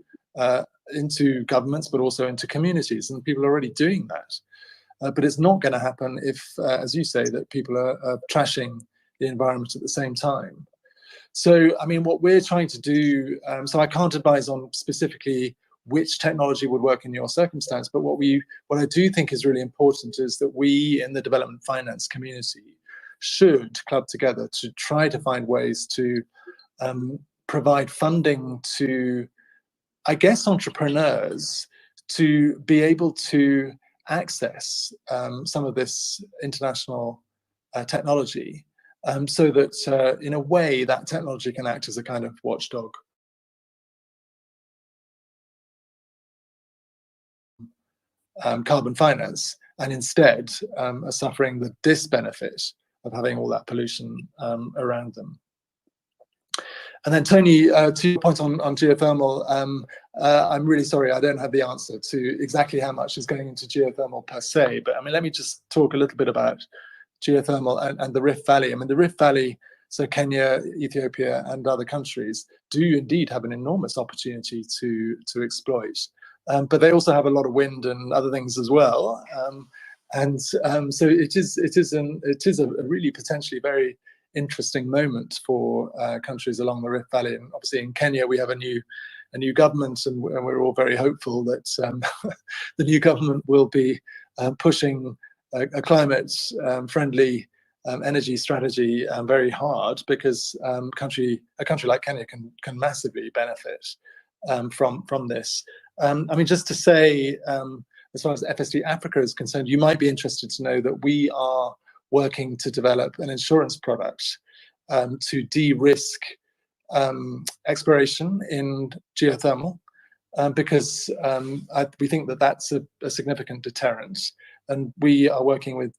governments, but also into communities, and people are already doing that. But it's not going to happen if, as you say, that people are trashing the environment at the same time. So, I mean, what we're trying to do, so I can't advise on specifically which technology would work in your circumstance, but what I do think is really important is that we in the development finance community should club together to try to find ways to provide funding to, I guess, entrepreneurs to be able to access some of this international technology, so that in a way that technology can act as a kind of watchdog. Carbon finance, and instead are suffering the disbenefit of having all that pollution around them. And then Tony, to your point on geothermal, I'm really sorry I don't have the answer to exactly how much is going into geothermal per se, but I mean, let me just talk a little bit about geothermal and the Rift Valley. I mean, the Rift Valley, so Kenya, Ethiopia, and other countries do indeed have an enormous opportunity to exploit. But they also have a lot of wind and other things as well, so it is a really potentially very interesting moment for countries along the Rift Valley. And obviously in Kenya we have a new government, and we're all very hopeful that the new government will be pushing a climate friendly energy strategy very hard, because a country like Kenya can massively benefit from this. I mean, just to say, as far as FSD Africa is concerned, you might be interested to know that we are working to develop an insurance product to de-risk exploration in geothermal, because we think that that's a significant deterrent. And we are working with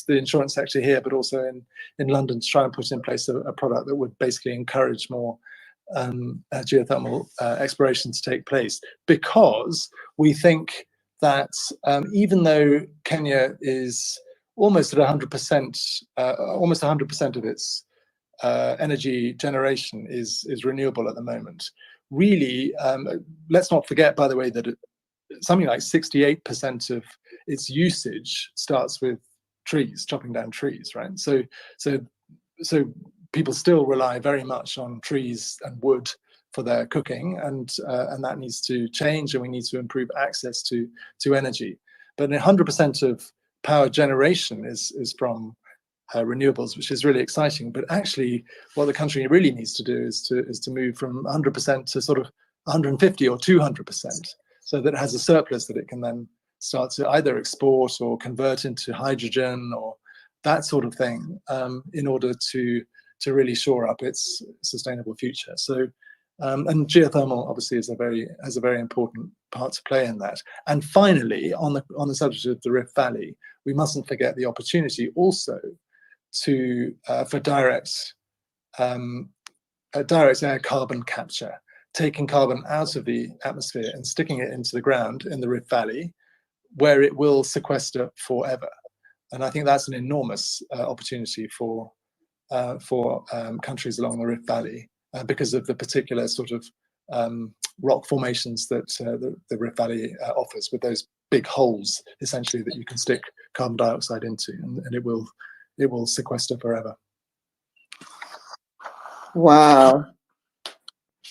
the insurance sector here, but also in London, to try and put in place a product that would basically encourage more geothermal exploration to take place, because we think that even though Kenya is almost at 100%, almost 100% of its energy generation is renewable at the moment. Really, let's not forget, by the way, that something like 68% of its usage starts with trees, chopping down trees, right? So people still rely very much on trees and wood for their cooking, and that needs to change, and we need to improve access to energy. But 100% of power generation is from renewables, which is really exciting. But actually, what the country really needs to do is to move from 100% to sort of 150 or 200%, so that it has a surplus that it can then start to either export or convert into hydrogen or that sort of thing, in order to really shore up its sustainable future. So And geothermal obviously has a very important part to play in that. And finally, on the subject of the Rift Valley, we mustn't forget the opportunity also to for direct air carbon capture, taking carbon out of the atmosphere and sticking it into the ground in the Rift Valley, where it will sequester forever. And I think that's an enormous opportunity for countries along the Rift Valley because of the particular sort of rock formations that the Rift Valley offers, with those big holes essentially that you can stick carbon dioxide into, and it will sequester forever. Wow.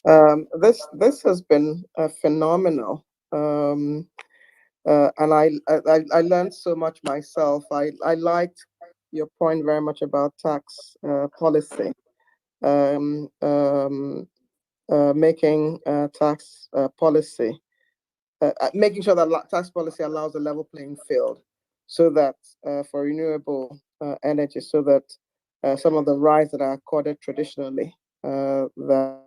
This has been phenomenal, and I learned so much myself. I liked your point very much about tax policy, making tax policy, making sure that tax policy allows a level playing field, so that for renewable energy, so that some of the rights that are accorded traditionally, that